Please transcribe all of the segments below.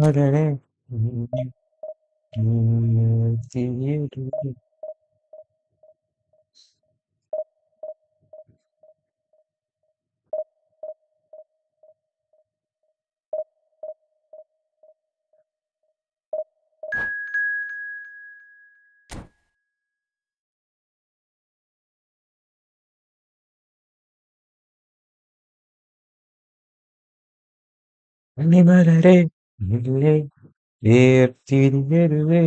അതെന്നെ. കണ്ണിമലരെ നിന്നെ വേർതിരിയരുതേ.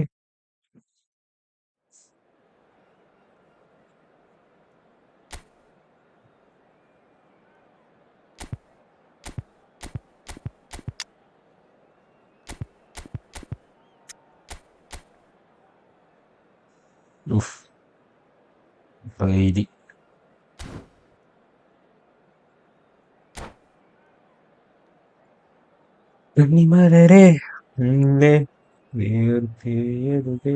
ഉഫ്, വൈരി. കണ്ണിമലരെ നിന്നെ വേർതിരിയരുതേ.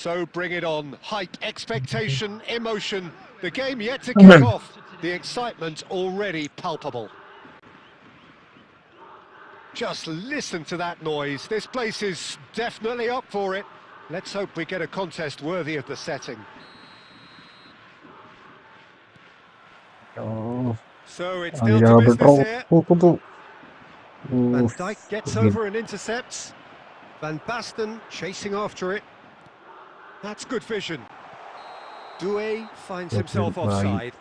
So bring it on. Hype, expectation, emotion. The game yet to kick off. The excitement already palpable. Just listen to that noise. This place is definitely up for it. Let's hope we get a contest worthy of the setting. Oh, So it's down to business here. Van Oof. Dijk gets over and intercepts. Van Basten chasing after it. That's good vision. Doué finds himself offside.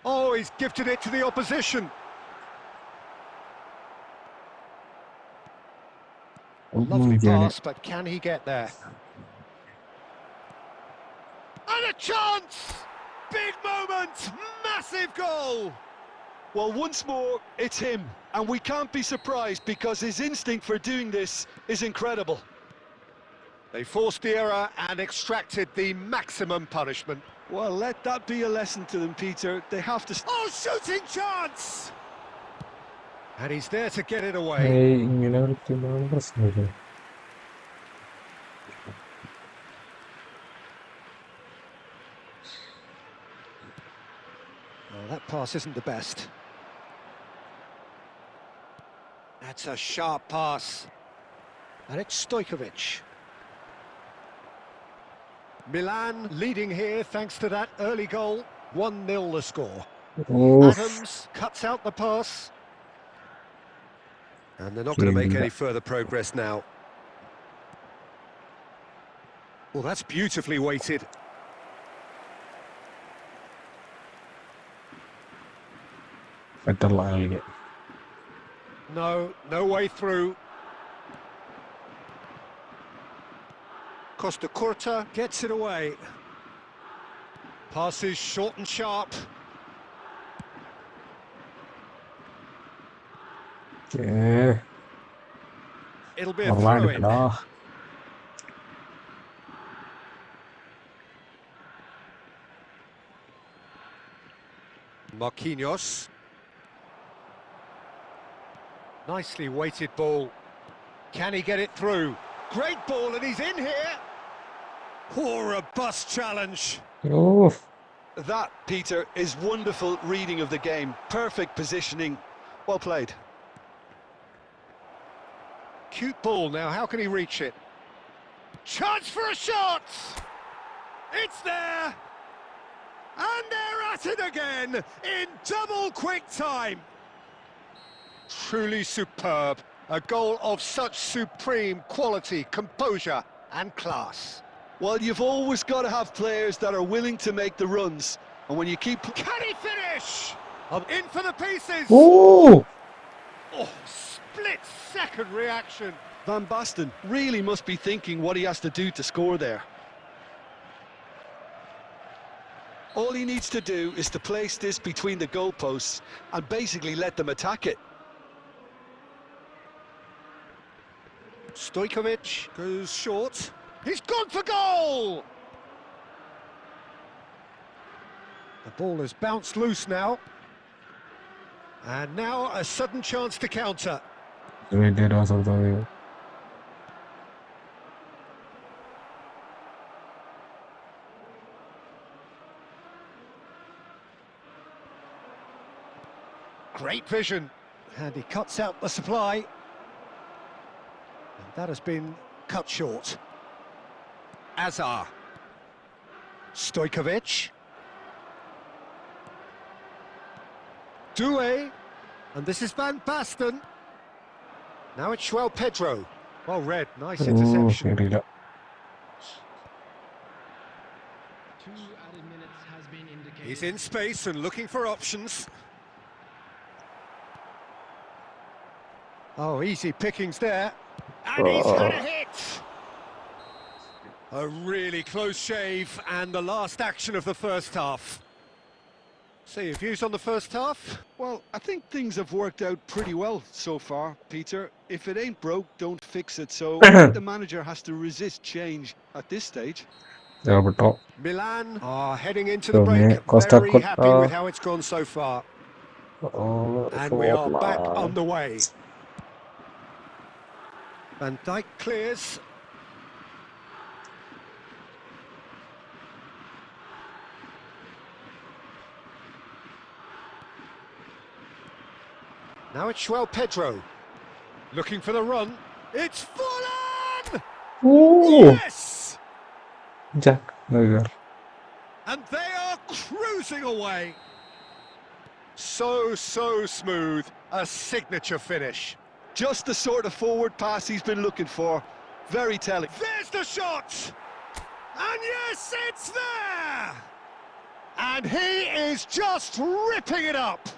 Oh, he's gifted it to the opposition. Lovely pass, but can he get there? And a chance! Big moment! Massive goal! Well, once more, it's him. And we can't be surprised because his instinct for doing this is incredible. They forced the error and extracted the maximum punishment. Well, let that be a lesson to them, Peter. They have to... Oh, shooting chance! And he's there to get it away. ഇങ്ങനെ കളിക്കുമ്പോഴാണ് പ്രശ്നമില്ല. Well, that pass isn't the best. That's a sharp pass. And it's Stojkovic. Milan leading here thanks to that early goal. 1-0 the score. Oof. Adams cuts out the pass. And they're not going to make any further progress now. Well, that's beautifully weighted. പെട്ടെന്ന് കളിക്കാൻ. No way through. Costa Curta gets it away. Passes short and sharp. It'll be a throw-in. Marquinhos. Nicely weighted ball. Can he get it through? Great ball, and he's in here. Poor robust challenge. Oof. That, Peter, is wonderful reading of the game. Perfect positioning. Well played. Cute ball now, how can he reach it? Chance for a shot! It's there! And they're at it again, in double quick time! Truly superb. A goal of such supreme quality, composure and class. Well, you've always got to have players that are willing to make the runs. And when you keep... Can he finish? In for the pieces! Ooh. Oh, split-second reaction. Van Basten really must be thinking what he has to do to score there. All he needs to do is to place this between the goalposts and basically let them attack it. Stojkovic goes short. He's gone for goal! The ball has bounced loose now. And now a sudden chance to counter. Wait, was of the Great vision. And he cuts out the supply. And that has been cut short. Azar. Stojkovic. Doué. And this is Van Basten. Now it's João Pedro. Well read, nice interception. ശരിയില്ല. He's in space and looking for options. Oh, easy pickings there. And he's had a hit! A really close shave and the last action of the first half. So your views on the first half? Well, I think things have worked out pretty well so far, Peter. If it ain't broke, don't fix it. So I think the manager has to resist change at this stage. Roberto. Milan are heading into the Tome break. Costa Very happy Costa. with how it's gone so far. And we are back on the way. Van Dijk clears. Now it's João Pedro. Looking for the run. It's fallen! Yes! Jack. There. And they are cruising away. So smooth. A signature finish. Just the sort of forward pass he's been looking for. Very telling. There's the shot! And yes, it's there! And he is just ripping it up.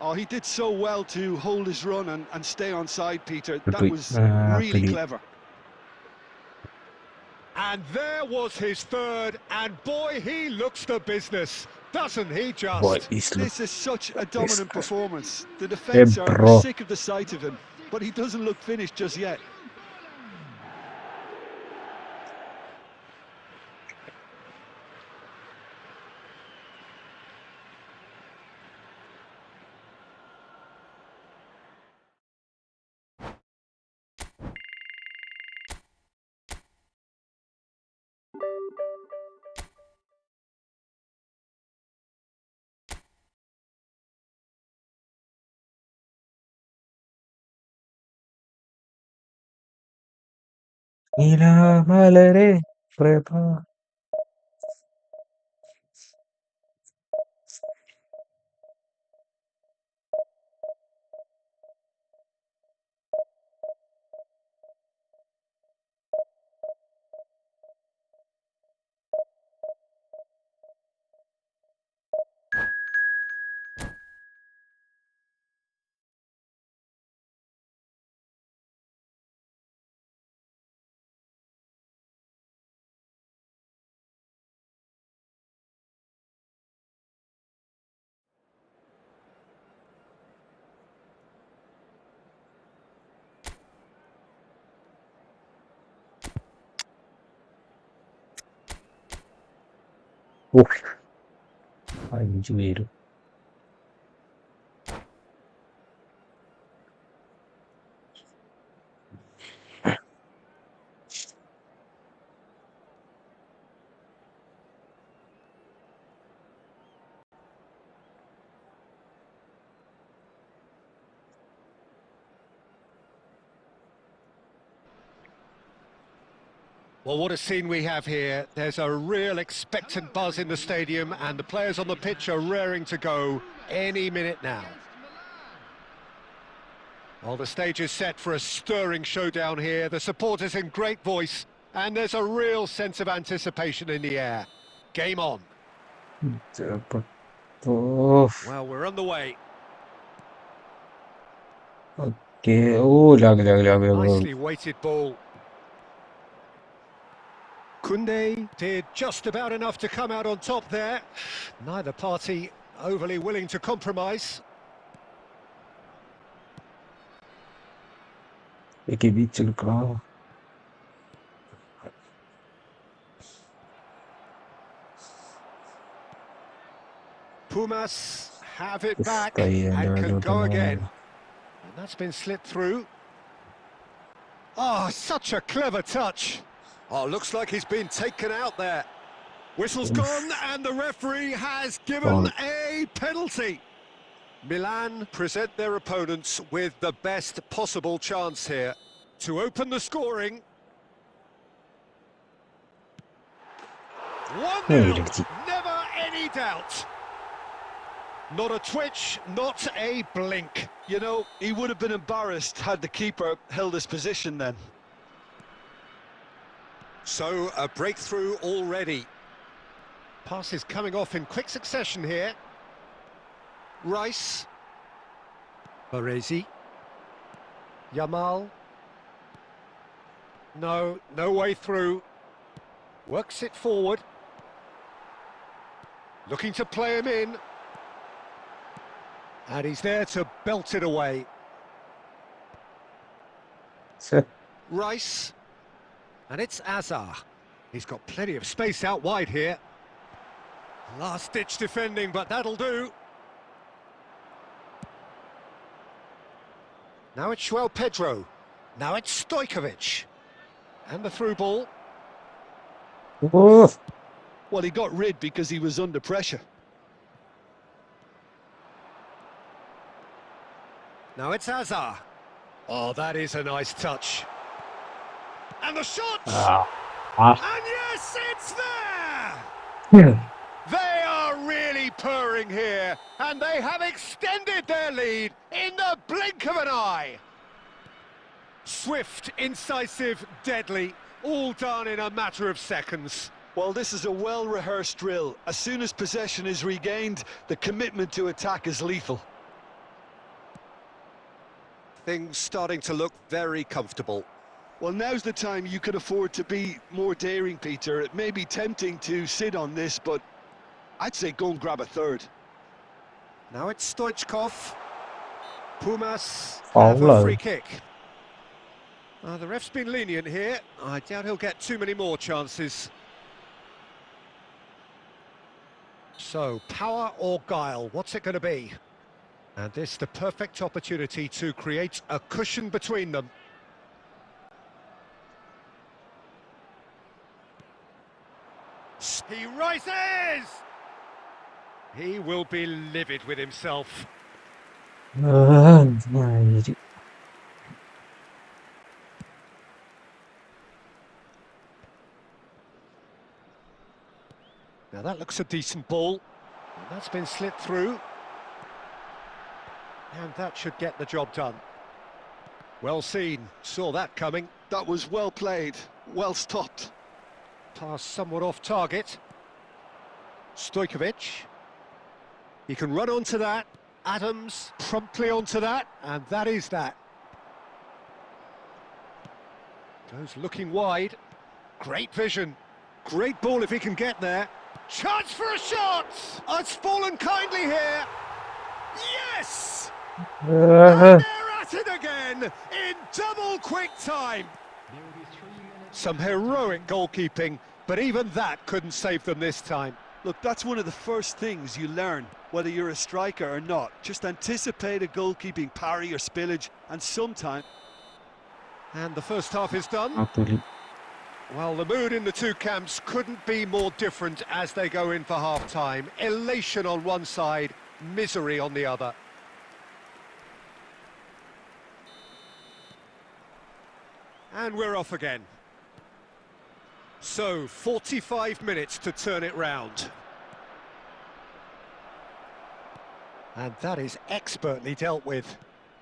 Oh, he did so well to hold his run and stay on side, Peter. That Pretty- was really pretty- clever. And there was his third, and boy, he looks the business, doesn't he just? Boy, he's This is such a dominant performance. The Hey, defence are bro. sick of the sight of him, but he doesn't look finished just yet. Malaре, Frepa. Uff. 5 Well, what a scene we have here. There's a real expectant buzz in the stadium, and the players on the pitch are raring to go any minute now. Well, the stage is set for a stirring showdown here. The supporters in great voice, and there's a real sense of anticipation in the air. Game on. Uff. Well, we're on the way. Okay. Oh, lag. Nicely weighted ball. Koundé did just about enough to come out on top there. Neither party overly willing to compromise. एक ही बीच चलका Pumas have it back está ahí and el can otro go again. lado. And that's been slipped through. Oh, such a clever touch. Oh, looks like he's been taken out there. Whistle's gone Uf, and the referee has given foul. a penalty. Milan present their opponents with the best possible chance here to open the scoring. Muy 1-0, bien, never any doubt. Not a twitch, not a blink. You know, he would have been embarrassed had the keeper held his position then. So, a breakthrough already. Passes coming off in quick succession here. Rice. Baresi. Yamal. No way through. Works it forward. Looking to play him in. And he's there to belt it away. Sí. Rice. And it's Azar. He's got plenty of space out wide here. Last-ditch defending, but that'll do. Now it's João Pedro. Now it's Stojkovic. And the through ball. Uf, Well, he got rid because he was under pressure. Now it's Azar. Oh, that is a nice touch. And the shot! ah, ah. And yes, it's there! Hmm. They are really purring here, and they have extended their lead in the blink of an eye. Swift, incisive, deadly, all done in a matter of seconds. Well, this is a well-rehearsed drill. As soon as possession is regained, the commitment to attack is lethal. Things starting to look very comfortable. Well, now's the time you can afford to be more daring, Peter. It may be tempting to sit on this, but I'd say go and grab a third. Now it's Stoichkov. Pumas have a Foul. free kick. The ref's been lenient here. I doubt he'll get too many more chances. So, power or guile, what's it going to be? And this the perfect opportunity to create a cushion between them. He rises! He will be livid with himself. Ah, ay, Now that looks a decent ball. And that's been slipped through. And that should get the job done. Well seen, saw that coming. That was well played, well stopped. Pass somewhat off target. Stojkovic. He can run onto that. Adams promptly onto that, and that is that. Goes looking wide. Great vision. Great ball if he can get there. Chance for a shot! Oh, it's fallen kindly here. Yes! And ah. they're at it again in double quick time. Some heroic goalkeeping, but even that couldn't save them this time. Look, that's one of the first things you learn, whether you're a striker or not. Just anticipate a goalkeeping parry or spillage, and sometimes... And the first half is done. Actually, Well, the mood in the two camps couldn't be more different as they go in for half-time. Elation on one side, misery on the other. And we're off again. So, 45 minutes to turn it round. And that is expertly dealt with.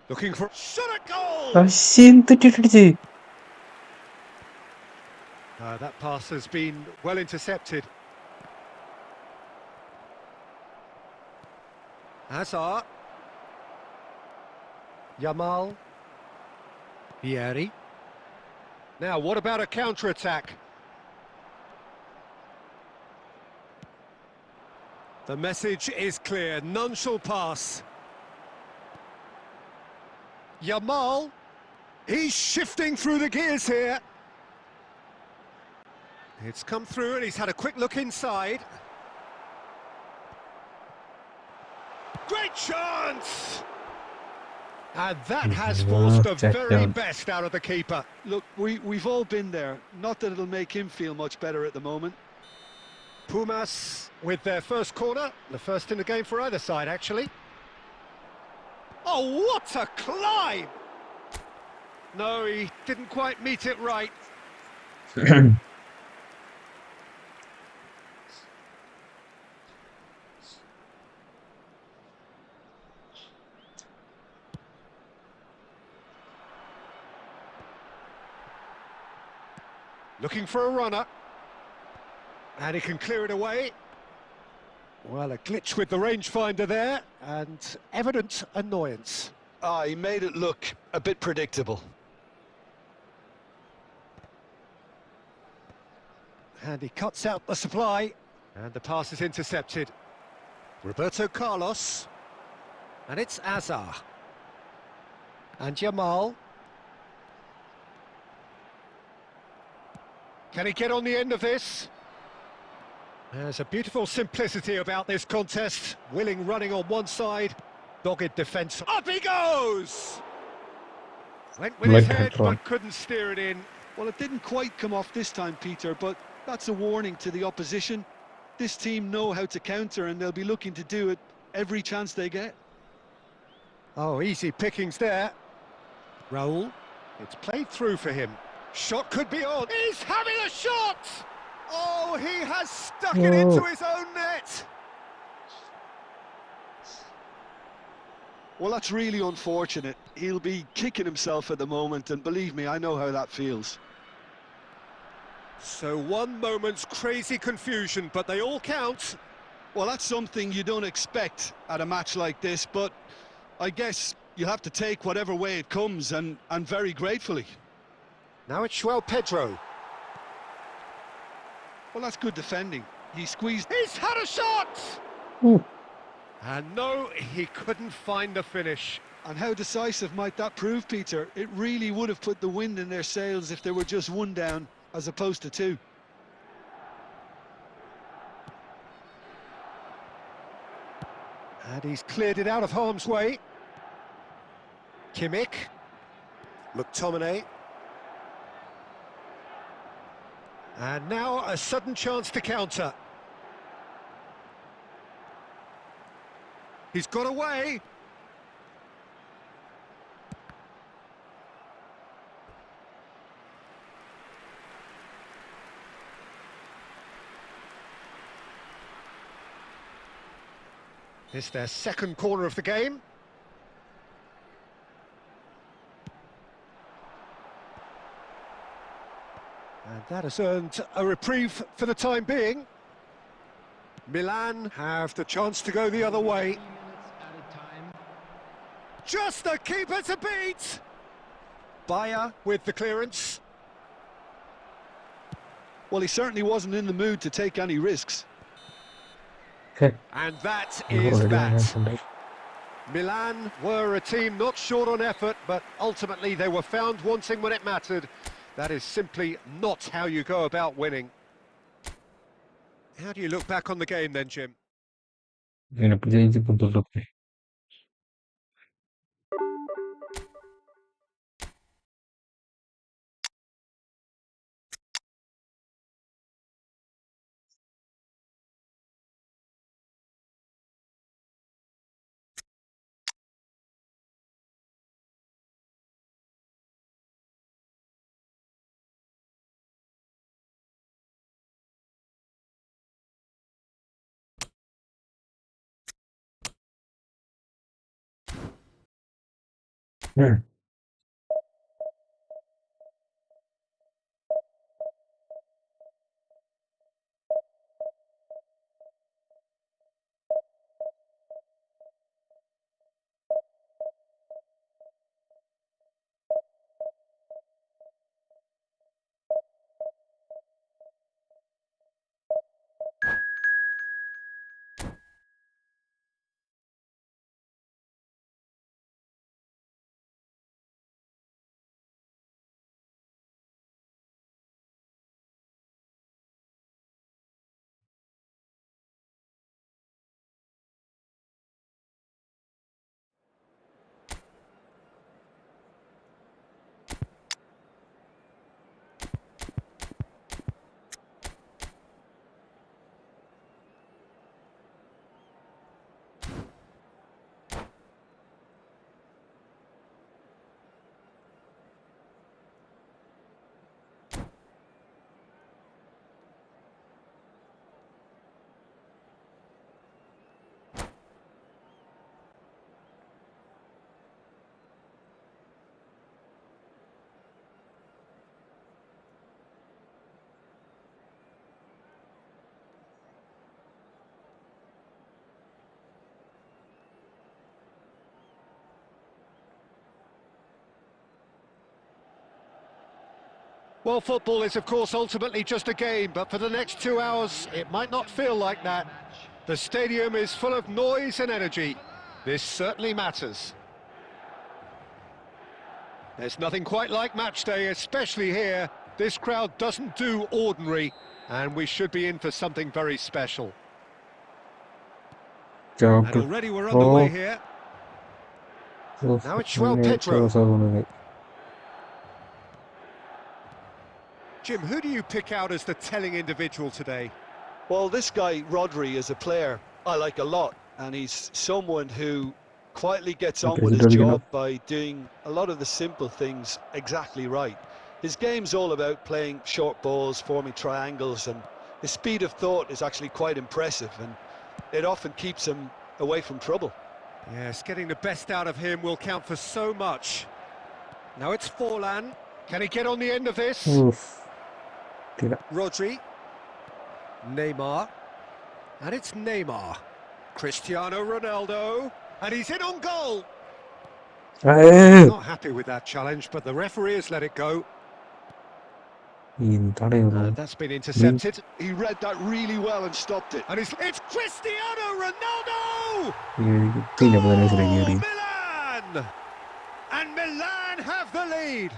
Looking for... Shot at goal! siento. That pass has been well intercepted. Hazard. Yamal. Vieri. Now, what about a counter-attack? The message is clear, none shall pass. Yamal. He's shifting through the gears here. It's come through and he's had a quick look inside. Great chance! And that has forced the Check very down. best out of the keeper. Look, we've all been there. Not that it'll make him feel much better at the moment. Pumas with their first corner, the first in the game for either side, actually. Oh, what a climb! No, he didn't quite meet it right. Looking for a runner. And he can clear it away. Well, a glitch with the rangefinder there, and evident annoyance. Ah, he made it look a bit predictable. And he cuts out the supply. And the pass is intercepted. Roberto Carlos. And it's Azar. And Jamal. Can he get on the end of this? There's a beautiful simplicity about this contest. Willing running on one side, dogged defence. Up he goes! Went with his head, but couldn't steer it in. Well, it didn't quite come off this time, Peter, but that's a warning to the opposition. This team know how to counter, and they'll be looking to do it every chance they get. Oh, easy pickings there. Raul. It's played through for him. Shot could be on. He's having a shot! Oh, he has stuck it into his own net. Well, that's really unfortunate. He'll be kicking himself at the moment, and believe me, I know how that feels. So one moment's crazy confusion, but they all count. Well, that's something you don't expect at a match like this, but I guess you'll have to take whatever way it comes, and very gratefully. Now it's João Pedro. Well, that's good defending. He squeezed... He's had a shot! Ooh. And no, he couldn't find the finish. And how decisive might that prove, Peter? It really would have put the wind in their sails if there were just one down, as opposed to two. And he's cleared it out of harm's way. Kimmich. McTominay. And now a sudden chance to counter. He's got away. It's their second corner of the game. And that has earned a reprieve for the time being. Milan have the chance to go the other way. Just the keeper to beat! Bayer with the clearance. Well, he certainly wasn't in the mood to take any risks. And that is that. Milan were a team not short on effort, but ultimately they were found wanting when it mattered. That is simply not how you go about winning. How do you look back on the game then, Jim? Hmm. Well, football is, of course, ultimately just a game, but for the next 2 hours, it might not feel like that. The stadium is full of noise and energy. This certainly matters. There's nothing quite like match day, especially here. This crowd doesn't do ordinary, and we should be in for something very special. Jawab And tuh. already we're underway Oh, here. terus Now it's João ini Pedro. terus aku nih. Jim, who do you pick out as the telling individual today? Well, this guy, Rodri, is a player I like a lot, and he's someone who quietly gets on with his Presiden job gini. by doing a lot of the simple things exactly right. His game's all about playing short balls, forming triangles, and his speed of thought is actually quite impressive, and it often keeps him away from trouble. Yes, getting the best out of him will count for so much. Now it's Forlan. Can he get on the end of this? Tidak. Rodri. Neymar. And it's Neymar. Cristiano Ronaldo. And he's in on goal. Not happy with that challenge, but the referee has let it go. Pintar ya And bang. that's been intercepted. He read that really well and stopped it. And it's Cristiano Ronaldo! Tidak benar sudah kiri. Milan! And Milan have the lead.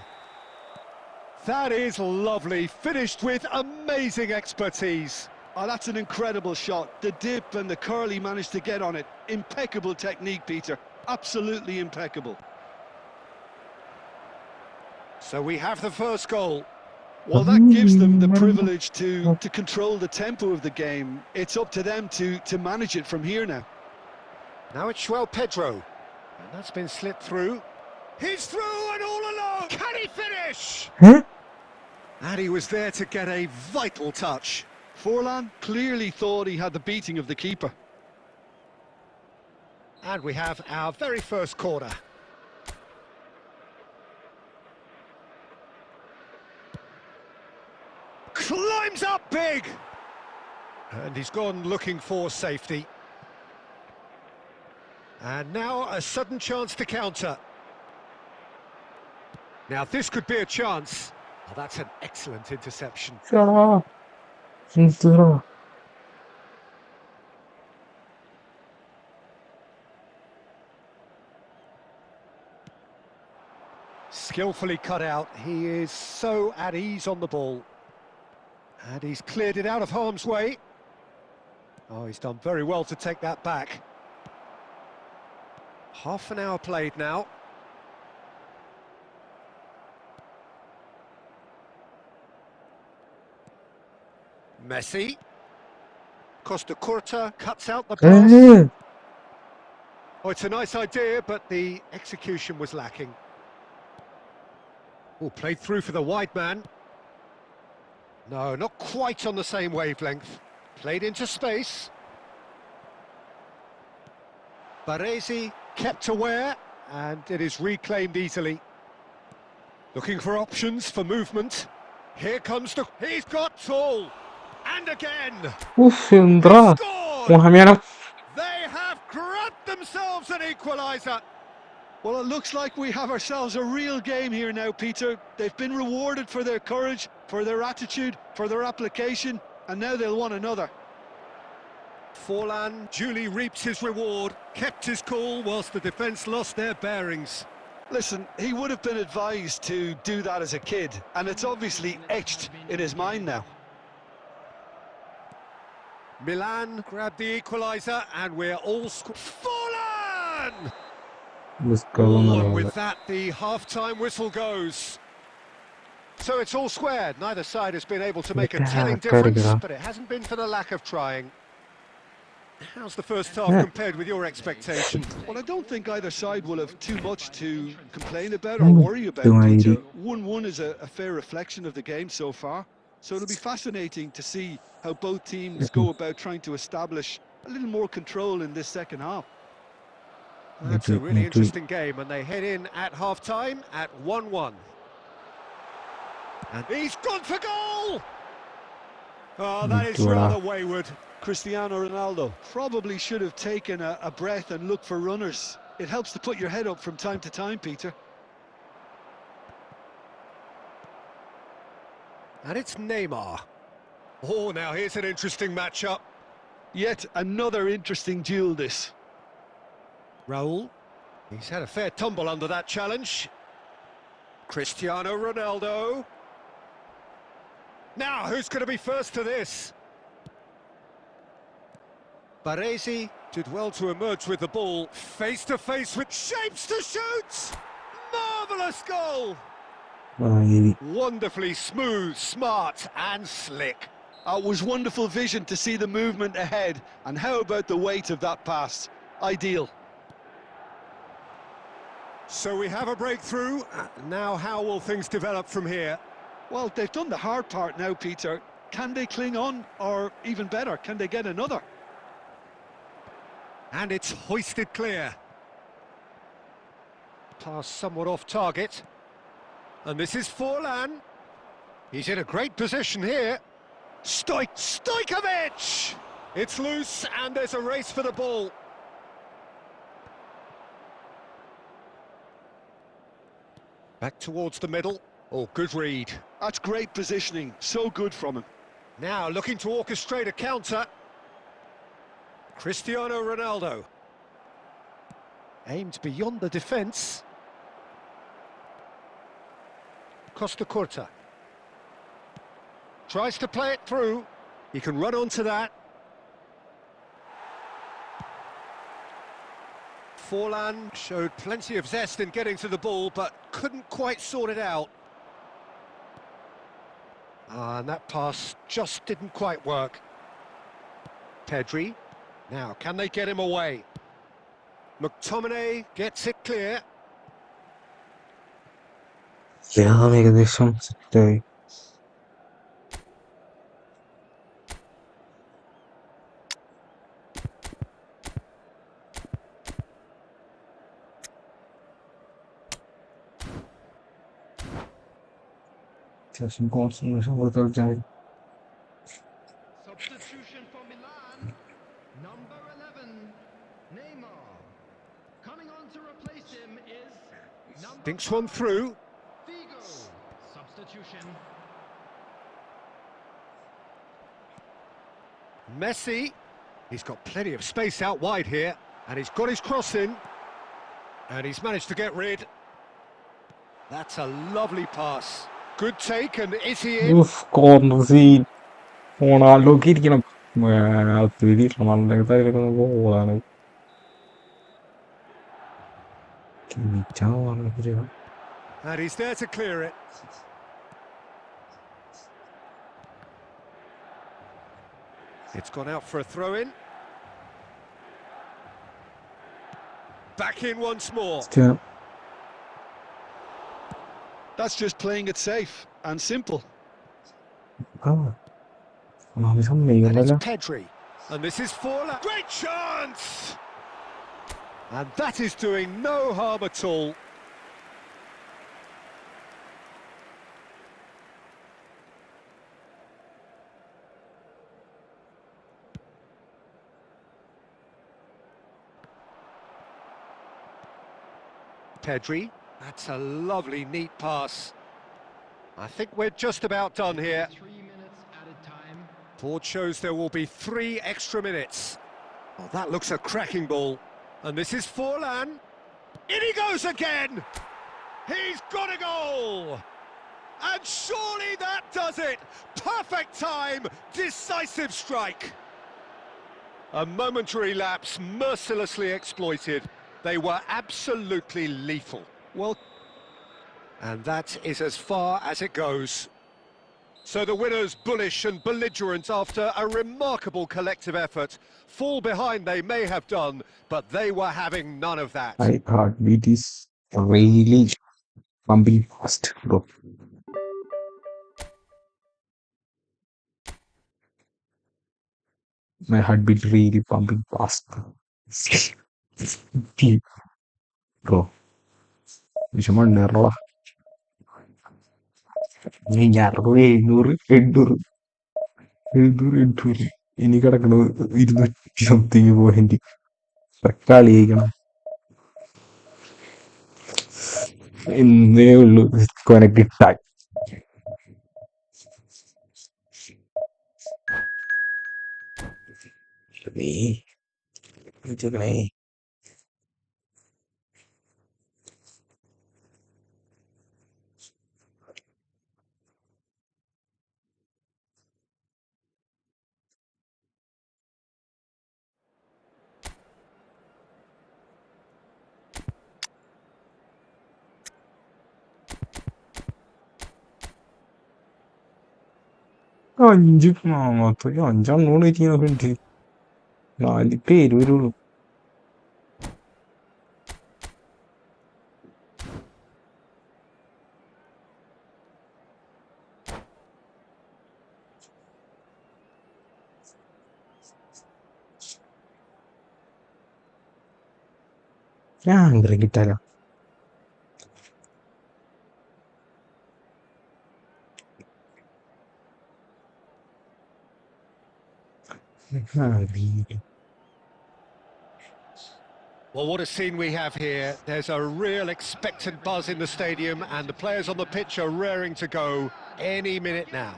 That is lovely, finished with amazing expertise. Oh, that's an incredible shot. The dip and the curl he managed to get on it. Impeccable technique, Peter. Absolutely impeccable. So we have the first goal. Well, that gives them the privilege to control the tempo of the game. It's up to them to manage it from here now. Now it's João Pedro. And that's been slipped through. He's through and all alone. Can he finish? Huh? And he was there to get a vital touch. Forlan clearly thought he had the beating of the keeper. And we have our very first corner. Climbs up big! And he's gone looking for safety. And now a sudden chance to counter. Now this could be a chance. Oh, that's an excellent interception. Salah. Salah. Skillfully cut out. He is so at ease on the ball. And he's cleared it out of harm's way. Oh, he's done very well to take that back. Half an hour played now. Messi. Costa Curta cuts out the pass. Oh, it's a nice idea, but the execution was lacking. Oh, played through for the wide man. No, not quite on the same wavelength. Played into space. Baresi kept aware, and it is reclaimed easily. Looking for options for movement. Here comes the... He's got tall! And again! Indra. Scored! They have grabbed themselves an equaliser. Well, it looks like we have ourselves a real game here now, Peter. They've been rewarded for their courage, for their attitude, for their application, and now they'll want another. Forlan duly reaps his reward, kept his cool whilst the defence lost their bearings. Listen, he would have been advised to do that as a kid, and it's obviously etched in his mind now. Milan grabbed the equaliser, and we're all... Forlan! And with that, the half-time whistle goes. So it's all squared. Neither side has been able to make a telling difference, but it hasn't been for the lack of trying. How's the first half compared with your expectation? Well, I don't think either side will have too much to complain about or worry about, Peter. 1-1 is a fair reflection of the game so far. So it'll be fascinating to see how both teams go about trying to establish a little more control in this second half. That's a really interesting game, and they head in at half-time at 1-1. And he's gone for goal! Oh, that is rather wayward. Cristiano Ronaldo probably should have taken a breath and looked for runners. It helps to put your head up from time to time, Peter. And it's Neymar. Oh, now here's an interesting matchup. Yet another interesting duel, this. Raul. He's had a fair tumble under that challenge. Cristiano Ronaldo. Now, who's going to be first to this? Baresi did well to emerge with the ball. Face to face with shapes to shoot! Marvellous goal! Wonderfully smooth, smart and slick. It was wonderful vision to see the movement ahead. And how about the weight of that pass? Ideal. So we have a breakthrough. Now how will things develop from here? Well, they've done the hard part now, Peter. Can they cling on? Or even better, can they get another? And it's hoisted clear. Pass somewhat off target. And this is Forlan. He's in a great position here. Stojkovic! It's loose and there's a race for the ball. Back towards the middle. Oh, good read. That's great positioning. So good from him. Now looking to orchestrate a counter. Cristiano Ronaldo. Aimed beyond the defence. Costa Curta. Tries to play it through. He can run onto that. Forlan showed plenty of zest in getting to the ball, but couldn't quite sort it out. And that pass just didn't quite work. Pedri. Now, can they get him away? McTominay gets it clear. ഏകദേശം സെറ്റായി. അത്യാവശ്യം concentration കൊടുത്ത് കളിച്ചാൽ മതി. Substitution for Milan, number 11, Neymar. Coming on to replace him is number Thinks one through. Figo. Substitution. Messi. He's got plenty of space out wide here. And he's got his cross in. And he's managed to get rid. That's a lovely pass. Good take, and is he in? Corner scene റൊണാൾഡോക്ക് ഇരിക്കണം. ഗോളാണ്. And he's there to clear it. It's gone out for a throw-in. Back in once more. That's just playing it safe and simple. And it's Pedri. And this is Forlan. Great chance! And that is doing no harm at all. Pedri. That's a lovely, neat pass. I think we're just about done here. 3 minutes added time. Board shows there will be 3 extra minutes. Oh, that looks a cracking ball. And this is Forlan. In he goes again! He's got a goal! And surely that does it! Perfect time, decisive strike. A momentary lapse mercilessly exploited. They were absolutely lethal. Well, and that is as far as it goes. So the winners, bullish and belligerent after a remarkable collective effort. Fall behind they may have done, but they were having none of that. My heartbeat is really pumping fast, bro. My heartbeat really pumping fast. Bro. വിഷമമുണ്ടായിരുന്നോടാ. 60, 700, 800 ഇനി കിടക്കണത് 200 something point. കളി ജയിക്കണം എന്നേ ഉള്ളൂ. കിട്ടാൻ വിളിച്ചേക്കണേ. അഞ്ച് മാങ്ങാത്ത അഞ്ചെണ്ണോട് ഇരിക്കുന്നുണ്ട്. 4 പേര് വരുള്ളൂ. ഞാൻ കിട്ടാലോ. Well, what a scene we have here. There's a real expectant buzz in the stadium and the players on the pitch are raring to go any minute now.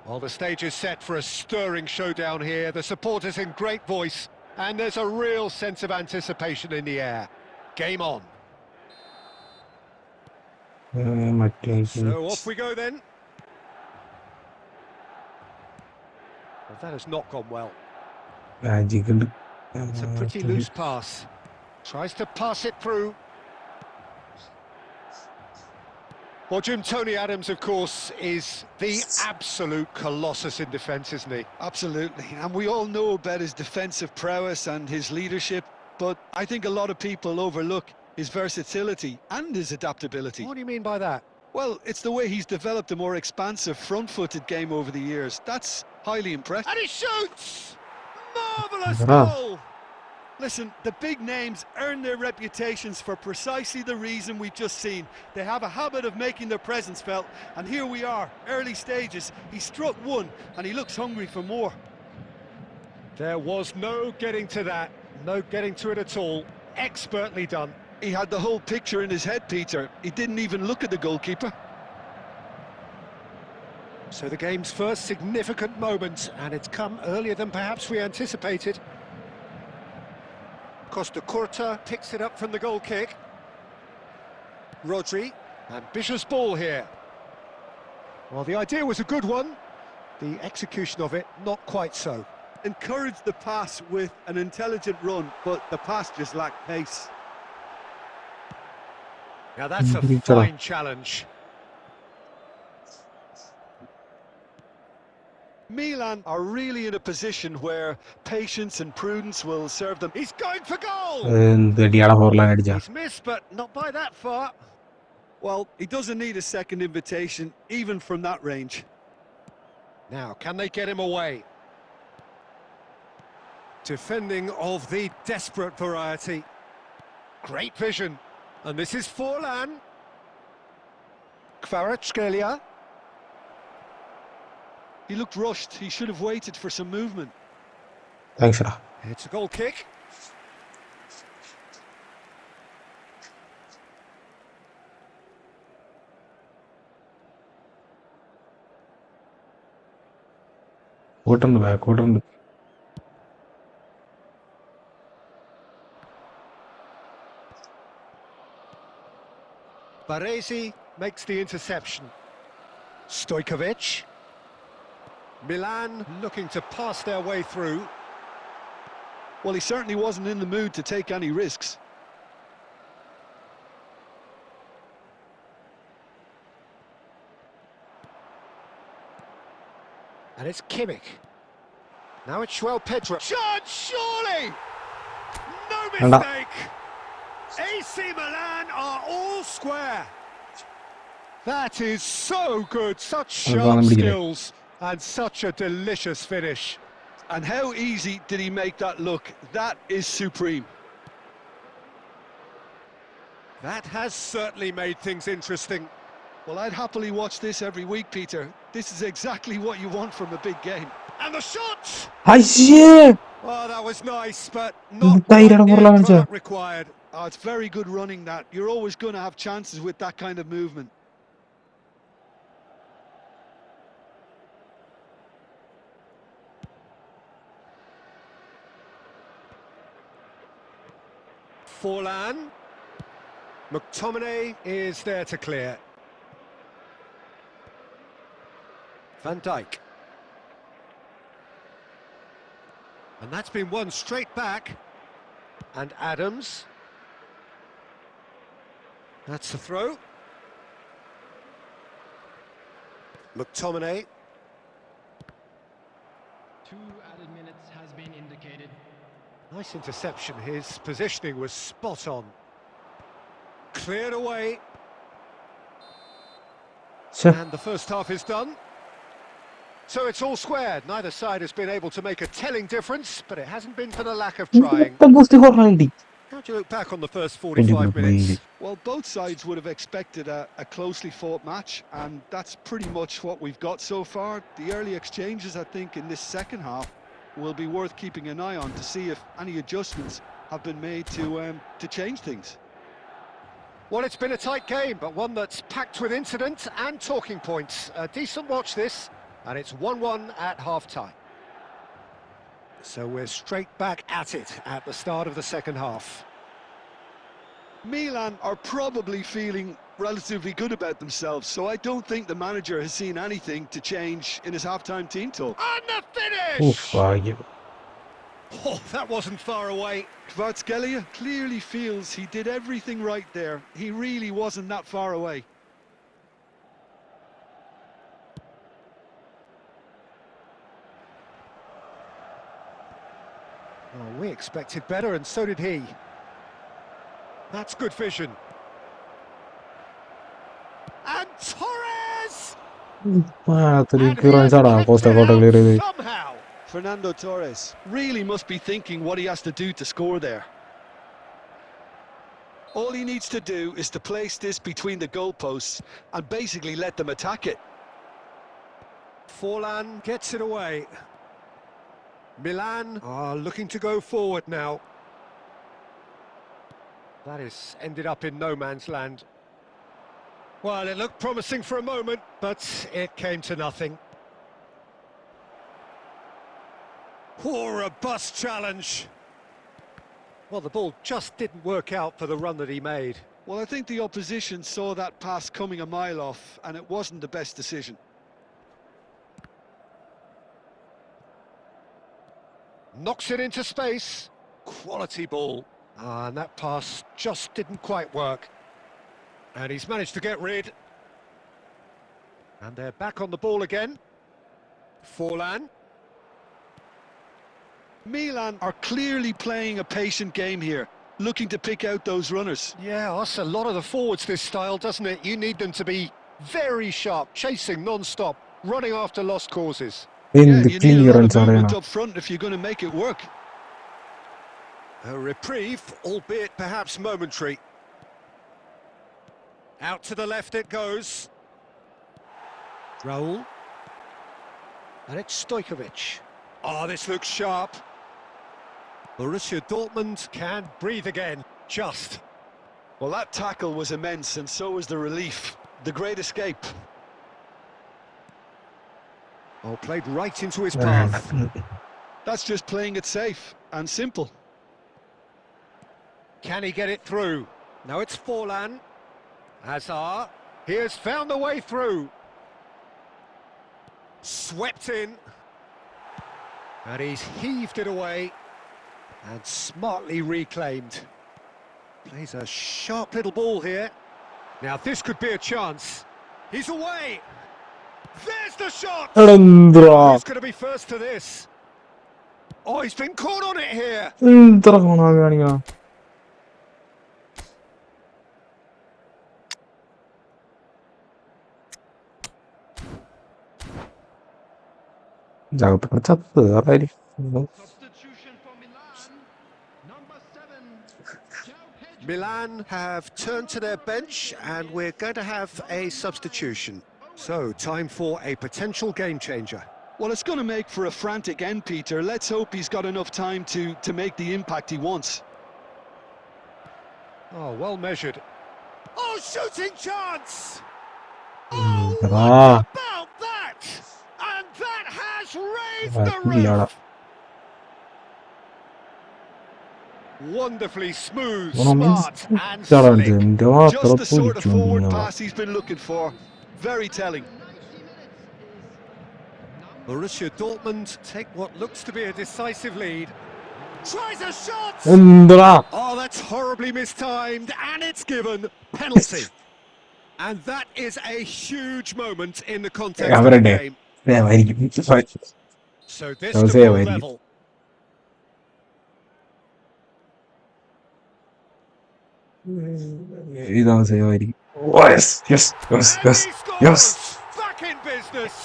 Well, the stage is set for a stirring showdown here. The supporters in great voice and there's a real sense of anticipation in the air. Game on. So off we go then. Well, that has not gone well. It's a pretty loose pass. Tries to pass it through. Well, Jim, Tony Adams, of course, is the absolute colossus in defence, isn't he? Absolutely, and we all know about his defensive prowess and his leadership, but I think a lot of people overlook his versatility and his adaptability. What do you mean by that? Well, it's the way he's developed a more expansive front-footed game over the years. That's highly impressive. And he shoots! Marvellous goal! Listen, the big names earn their reputations for precisely the reason we've just seen. They have a habit of making their presence felt, and here we are, early stages. He struck one, and he looks hungry for more. There was no getting to that, no getting to it at all. Expertly done. He had the whole picture in his head, Peter. He didn't even look at the goalkeeper. So the game's first significant moment, and it's come earlier than perhaps we anticipated. Costa Curta picks it up from the goal kick. Rodri, ambitious ball here. Well, the idea was a good one. The execution of it, not quite so. Encouraged the pass with an intelligent run, but the pass just lacked pace. Now that's a fine challenge. Milan are really in a position where patience and prudence will serve them. He's going for goal! He's missed, but not by that far. Well, he doesn't need a second invitation, even from that range. Now, can they get him away? Defending of the desperate variety. Great vision. And this is Forlan. Kvaratskhelia. He looked rushed. He should have waited for some movement. Thanks, Ra. It's a goal kick. Back. Baresi makes the interception. Stojkovic. Milan looking to pass their way through. Well, he certainly wasn't in the mood to take any risks. And it's Kimmich. Now it's Joel Pedro. Shot, surely! No mistake! AC Milan are all square. That is so good, such sharp skills and such a delicious finish. And how easy did he make that look? That is supreme. That has certainly made things interesting. Well, I'd happily watch this every week, Peter. This is exactly what you want from a big game. And the shot! Asyik. Oh, that was nice, but not quite the end product required. Oh, it's very good running that. You're always going to have chances with that kind of movement. Forlan. McTominay is there to clear. Van Dijk. And that's been won straight back. And Adams. That's the throw. McTominay. 2 added minutes has been indicated. Nice interception. His positioning was spot on. Cleared away. And the first half is done. So it's all squared. Neither side has been able to make a telling difference, but it hasn't been for the lack of trying. How do you look back on the first 45 minutes? Well, both sides would have expected a closely fought match, and that's pretty much what we've got so far. The early exchanges, I think, in this second half will be worth keeping an eye on to see if any adjustments have been made to change things. Well, it's been a tight game, but one that's packed with incident and talking points. A decent watch this, and it's 1-1 at half-time. So we're straight back at it at the start of the second half. Milan are probably feeling relatively good about themselves, so I don't think the manager has seen anything to change in his half-time team talk. And the finish! yeah. Oh, that wasn't far away. Kvaratskhelia clearly feels he did everything right there. He really wasn't that far away. Oh, we expected better, and so did he. That's good vision. And Torres! And he has kept it out somehow. Fernando Torres really must be thinking what he has to do to score there. All he needs to do is to place this between the goalposts and basically let them attack it. Forlan gets it away. Milan are looking to go forward now. That has ended up in no man's land. Well, it looked promising for a moment, but it came to nothing. Oh, robust challenge. Well, the ball just didn't work out for the run that he made. Well, I think the opposition saw that pass coming a mile off, and it wasn't the best decision. Knocks it into space. Quality ball. And that pass just didn't quite work. And he's managed to get rid. And they're back on the ball again. Forlan. Milan are clearly playing a patient game here, looking to pick out those runners. Yeah, that's a lot of the forwards, this style, doesn't it? You need them to be very sharp, chasing non-stop, running after lost causes. Yeah, you need a lot of movement up front if you're going to make it work. A reprieve, albeit perhaps momentary. Out to the left it goes. Raul. And it's Stojkovic. Oh, this looks sharp. Borussia Dortmund can breathe again, just. Well, that tackle was immense, and so was the relief. The great escape. Oh, played right into his path. That's just playing it safe and simple. Can he get it through? Now it's Forlan. Hazard. He has found the way through. Swept in. And he's heaved it away. And smartly reclaimed. Plays a sharp little ball here. Now this could be a chance. He's away. There's the shot. Who's going to be first to this? Oh, he's been caught on it here. Substitution for Milan. Number 7. Milan have turned to their bench and we're going to have a substitution. So, time for a potential game changer. Well, it's going to make for a frantic end, Peter. Let's hope he's got enough time to make the impact he wants. Oh, well measured. Oh, shooting chance! Oh, what about that? And that has raised the roof! Wonderfully smooth, നമ്മൾ smart and slick. എന്റെ Just മാത്രം the sort of forward പൊരിച്ചോണ്ടിരിക്കുക. pass he's been looking for. Very telling. 90 minutes is Borussia Dortmund take what looks to be a decisive lead. Tries a shot! എന്താ Oh, that's horribly mistimed, and it's given penalty. And that is a huge moment in the context of the അവരുടെ game. സേവായിരിക്കും. So this to ball സേവായിരിക്കും. level. ഇതാണ് സേവായിരിക്കും. Yes yes yes And yes he yes. scores! Back in business.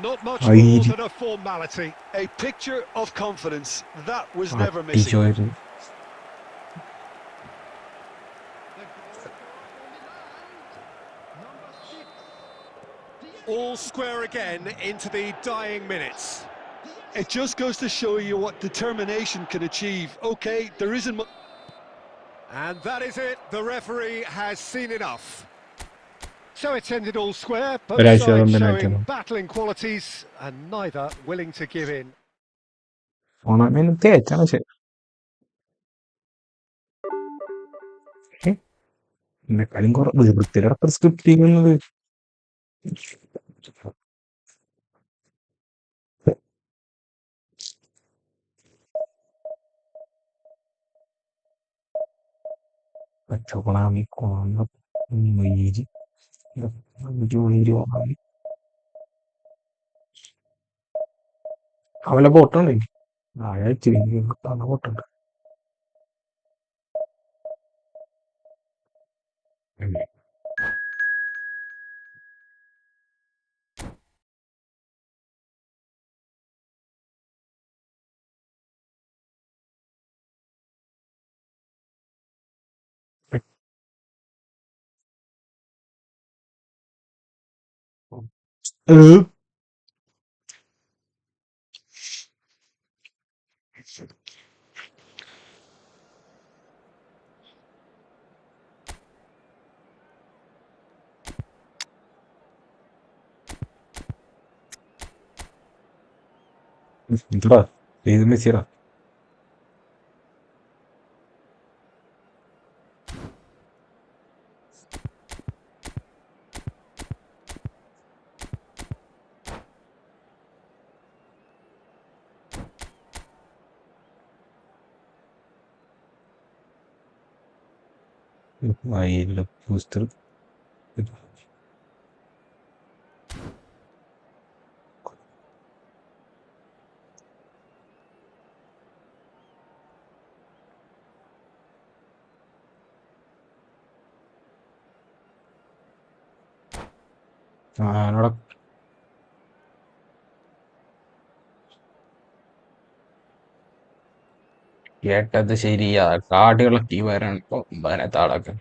Not much more ആയിരിക്കും. than a formality. A picture of confidence. That was never missing. അടിച്ചോയിരുന്നു. All square again into the dying minutes. It just goes to show you what determination can achieve. Okay, there isn't much. And that is it. The referee has seen enough. So it's ended all square, both ഒരാഴ്ച sides മുമ്പ് showing നാട്ടിൽ battling qualities and neither willing to give in. ഓണമേന് തേച്ചാണ് ശരി. എന്നെക്കാളും കുറവ് വൃത്തിയുടെ script ചെയ്യുന്നത്. പച്ചോളാമി കൊന്ന മീരി ജോലി അവലെ ബോട്ടുണ്ട് ആഴ്ച ബോട്ടുണ്ട്. എന്താ ഇത് മെസ്സിടാ. മയിലിന്റെ പോസ്റ്റർ ഞാനവിടെ കേട്ടത് ശരിയാ. കാടുകളൊക്കെ വരാണ് ഇപ്പൊ താളൊക്കെ.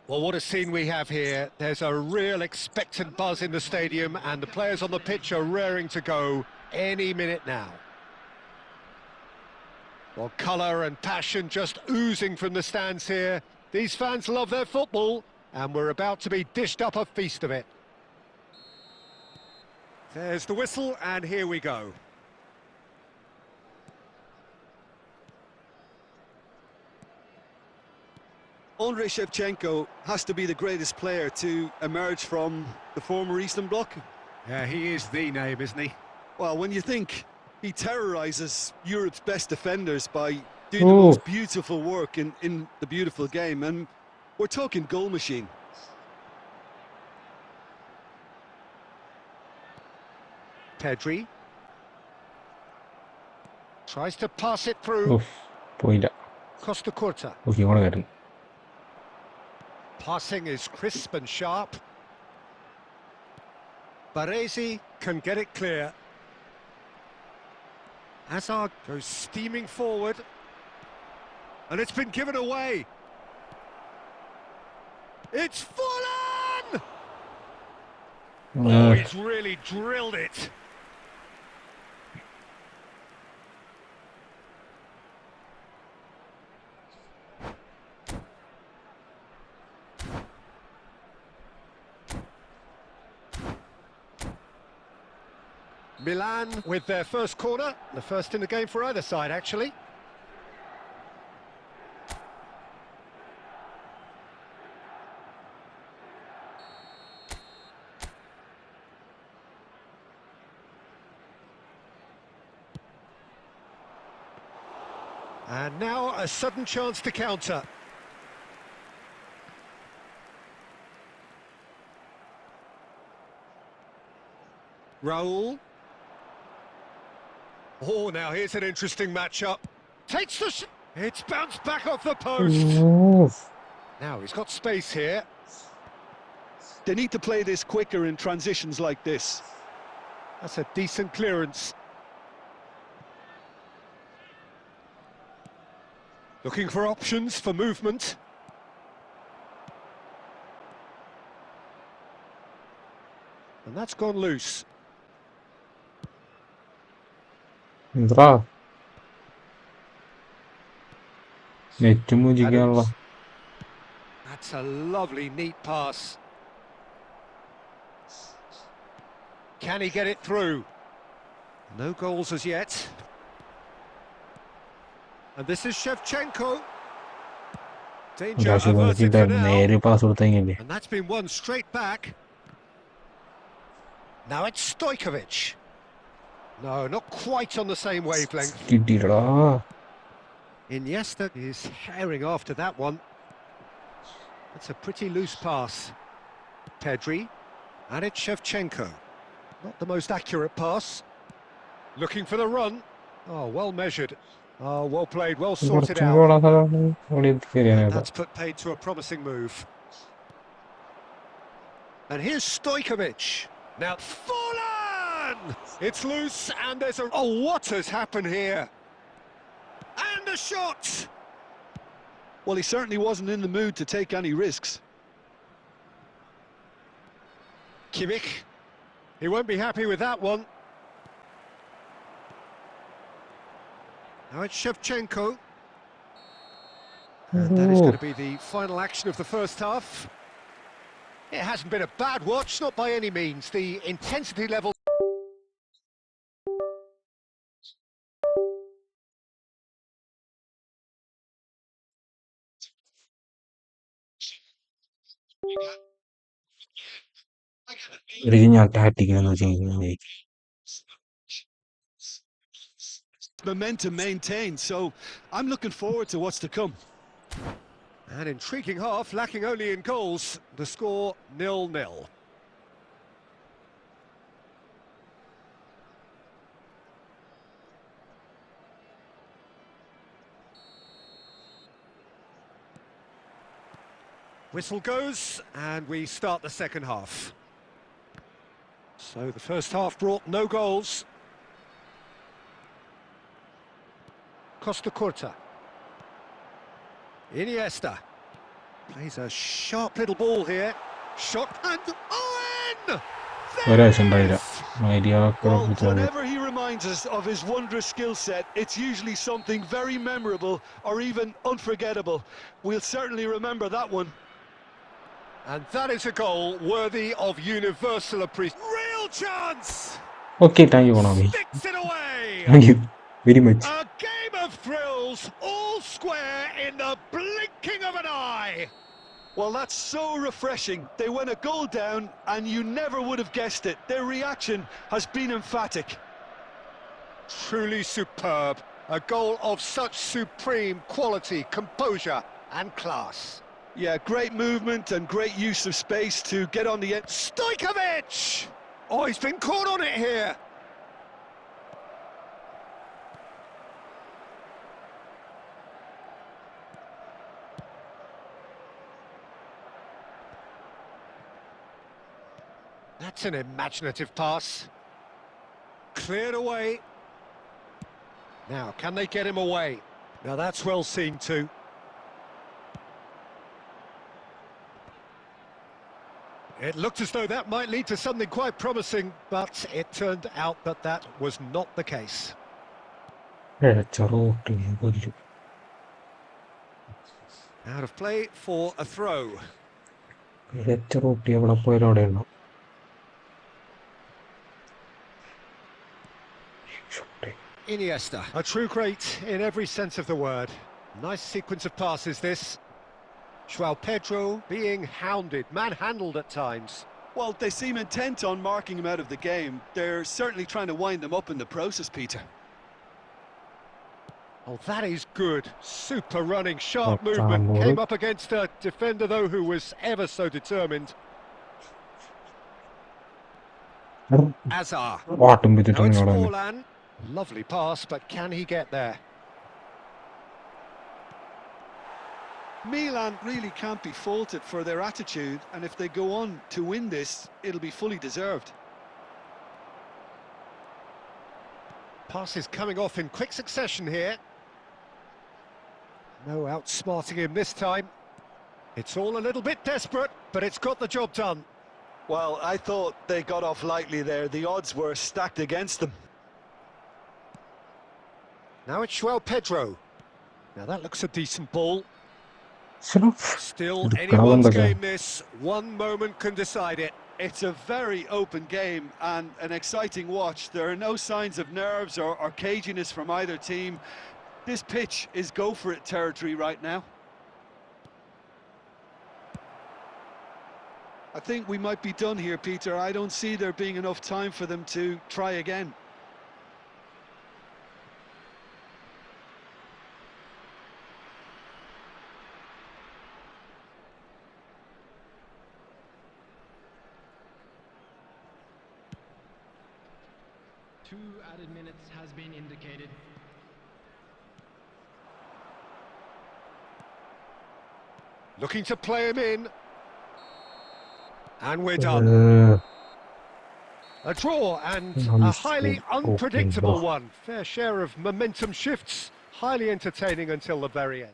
Well, what a scene we have here. There's a real expectant buzz in the stadium and the players on the pitch are raring to go any minute now. Well, colour and passion just oozing from the stands here. These fans love their football and we're about to be dished up a feast of it. There's the whistle and here we go. Andrei Shevchenko has to be the greatest player to emerge from the former Eastern Bloc. Yeah, he is the name, isn't he? Well, when you think he terrorises Europe's best defenders by doing the most beautiful work in the beautiful game, and we're talking goal machine. Pedri tries to pass it through. പോയില്ല. Costa Curta. ഇവിടെ വരുന്നു. Passing is crisp and sharp. Baresi can get it clear. Hazard goes steaming forward. And it's been given away. It's full on! Oh, he's really drilled it. Milan with their first corner, the first in the game for either side, actually. And now a sudden chance to counter. Raul. Oh, now here's an interesting matchup. Takes the shot. It's bounced back off the post. Oof. Now he's got space here. They need to play this quicker in transitions like this. That's a decent clearance. Looking for options for movement. And that's gone loose. എന്താ net മുജിക്കാനുള്ള That's a lovely, neat pass. Can he get it through? No goals as yet. And this is Shevchenko. Danger averted for now. നേരെ pass കൊടുത്തെങ്കിലേ And that's been won straight back. Now it's Stojkovic. No, not quite on the same wavelength. കിട്ടിയിടാ Iniesta is herring after that one. That's a pretty loose pass. Pedri. And it's Shevchenko. Not the most accurate pass. Looking for the run. Oh, well measured. Oh, well played, well sorted കുറച്ചും out. കൂടെ സ്ഥലമാണ് And that's put paid to a promising move. And here's Stojkovic. Now, fallen! It's loose, and there's a... Oh, what has happened here? And a shot! Well, he certainly wasn't in the mood to take any risks. Kimmich. He won't be happy with that one. Now it's Shevchenko. And that is going to be the final action of the first half. It hasn't been a bad watch, not by any means. The intensity level... ഞാൻ ടാറ്റിക്കലെന്ന് വെച്ച് കഴിഞ്ഞാൽ Momentum maintained, so I'm looking forward to what's to come. An intriguing half, lacking only in goals. The score 0-0. Whistle goes, and we start the second half. So the first half brought no goals. Costa Curta. Iniesta. Plays a sharp little ball here. Shot and Owen! ഒരാവശ്യം ഉണ്ടായില്ല Well, whenever he reminds us of his wondrous skill set, it's usually something very memorable or even unforgettable. We'll certainly remember that one. And that is a goal worthy of universal appreciation. Real chance! Okay thank you Konami Sticks it away! Thank you very much A game of thrills, all square in the blinking of an eye. Well, that's so refreshing. They went a goal down and you never would have guessed it. Their reaction has been emphatic. Truly superb. A goal of such supreme quality, composure and class. Yeah, great movement and great use of space to get on the end. Stojkovic! Oh, he's been caught on it here. That's an imaginative pass. Cleared away. Now, can they get him away? Now, that's well seen too. It looked as though that might lead to something quite promising, but it turned out that that was not the case. Out of play for a throw. Iniesta, a true great in every sense of the word. Nice sequence of passes this. João Pedro being hounded, manhandled at times. Well, they seem intent on marking him out of the game. They're certainly trying to wind him up in the process, Peter. Oh, that is good. Super running, sharp movement. Came up against a defender, though, who was ever so determined. Azar. Now it's Forlan. Lovely pass, but can he get there? Milan really can't be faulted for their attitude, and if they go on to win this, it'll be fully deserved. Passes coming off in quick succession here. No outsmarting him this time. It's all a little bit desperate, but it's got the job done. Well, I thought they got off lightly there. The odds were stacked against them. Now it's João Pedro. Now that looks a decent ball. Still anyone's game this. One moment can decide it. It's a very open game and an exciting watch. There are no signs of nerves or caginess from either team. This pitch is go-for-it territory right now. I think we might be done here, Peter. I don't see there being enough time for them to try again. Two added minutes has been indicated. Looking to play him in. And we're done. A draw and a highly unpredictable one. Fair share of momentum shifts. Highly entertaining until the very end.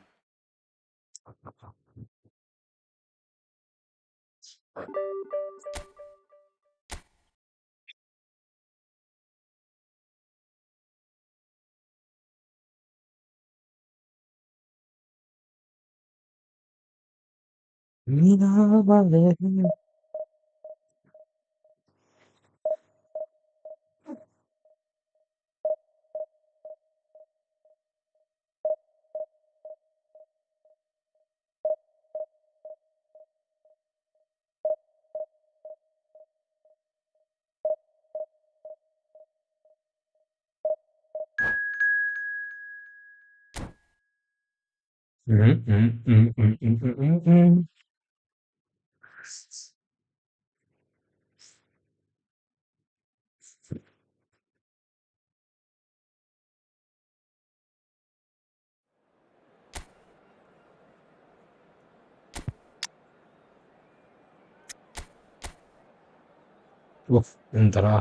എന്താടാ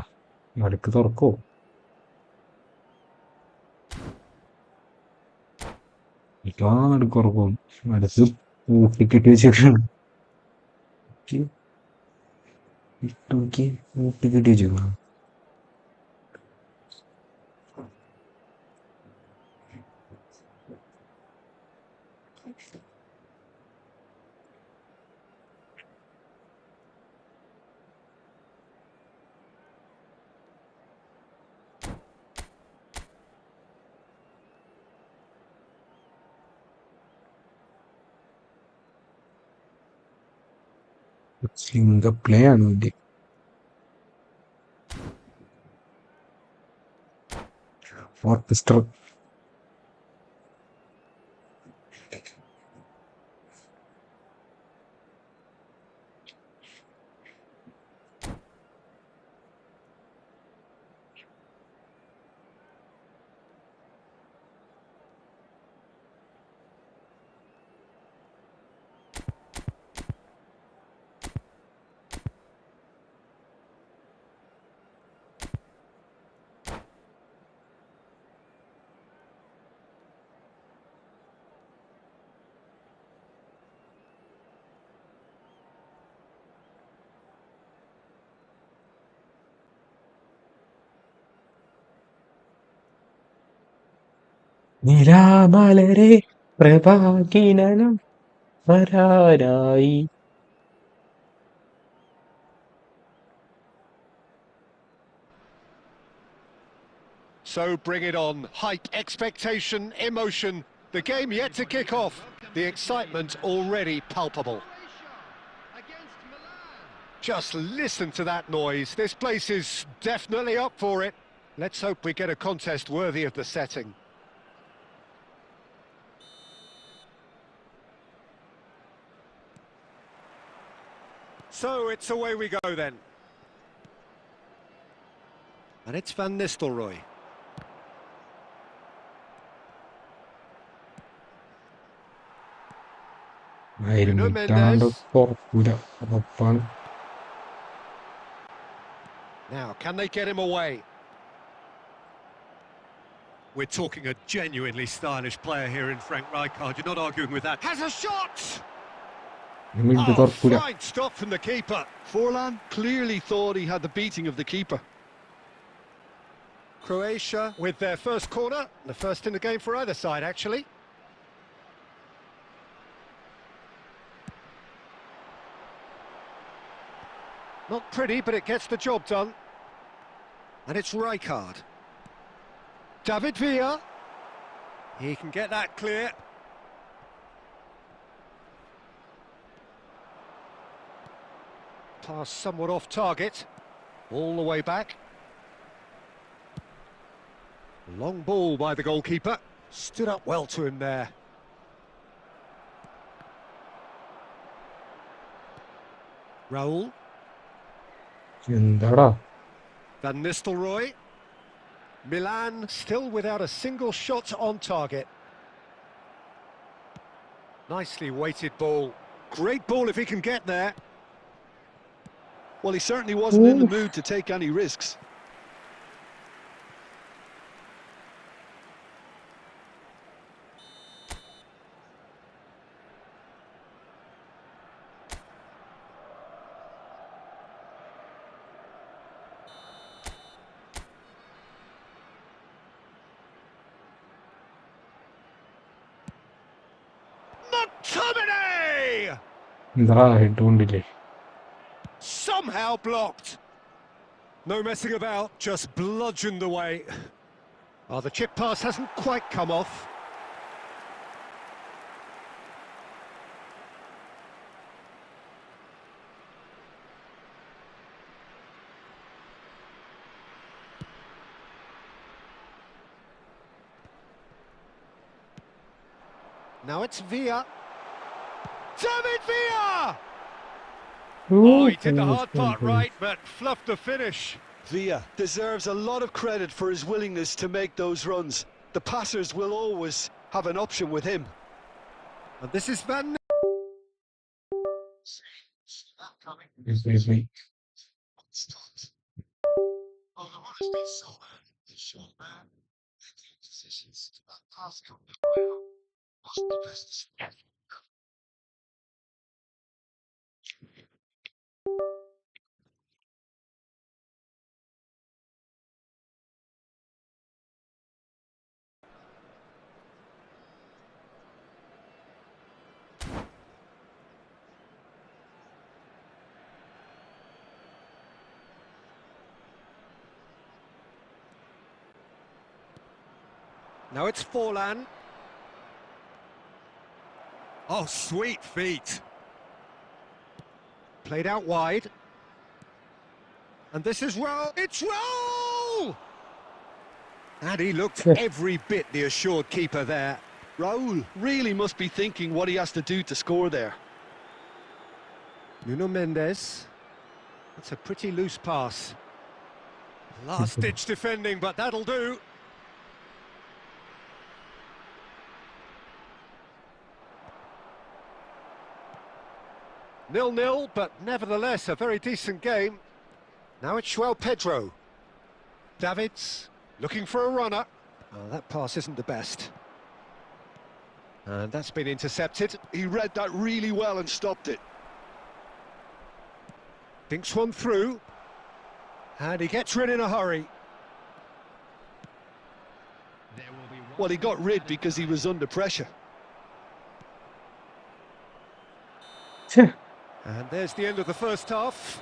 മടക്ക് തുറക്കോ നടുക്ക് ഉറക്കും മടക്ക് പൂട്ടിക്കെട്ടി വെച്ചേക്കാണ് പൂട്ടിക്കെട്ടി വെച്ചേക്കാണ് Slinga play ആണ് വേണ്ടി orchestra നിലാമലരെ പ്രഭാകിരണം വരാനായി So bring it on. Hype, expectation, emotion. The game yet to kick off. The excitement already palpable. Against Milan. Just listen to that noise. This place is definitely up for it. Let's hope we get a contest worthy of the setting. So it's away we go then. And it's Van Nistelrooy. Nuno Mendes. Now, can they get him away? We're talking a genuinely stylish player here in Frank Rijkaard. You're not arguing with that. Has a shot! Oh, fine stop from the keeper. Forlan clearly thought he had the beating of the keeper. Croatia with their first corner. The first in the game for either side, actually. Not pretty, but it gets the job done. And it's Rijkaard. David Villa. He can get that clear. Pass somewhat off target. All the way back. Long ball by the goalkeeper. Stood up well to him there. Raul. Van Nistelrooy. Milan still without a single shot on target. Nicely weighted ball. Great ball if he can get there. Well, he certainly wasn't in the mood to take any risks. McTominay! Somehow blocked. No messing about, just bludgeoned away. Oh, the chip pass hasn't quite come off. Now it's Villa. David Villa! Oh, he did the hard part right, but fluffed the finish. Villa deserves a lot of credit for his willingness to make those runs. The passers will always have an option with him. And this is Van... Now it's Forlan. Oh, sweet feet. Played out wide. And this is Raul. It's Raul! And he looked every bit the assured keeper there. Raul really must be thinking what he has to do to score there. Nuno Mendes. That's a pretty loose pass. Last-ditch defending, but that'll do. Nil-nil, but nevertheless a very decent game. Now it's João Pedro. Davids looking for a runner. Oh, that pass isn't the best. And that's been intercepted. He read that really well and stopped it. Thinks one through. And he gets rid in a hurry. Well, he got rid because he was under pressure. And there's the end of the first half.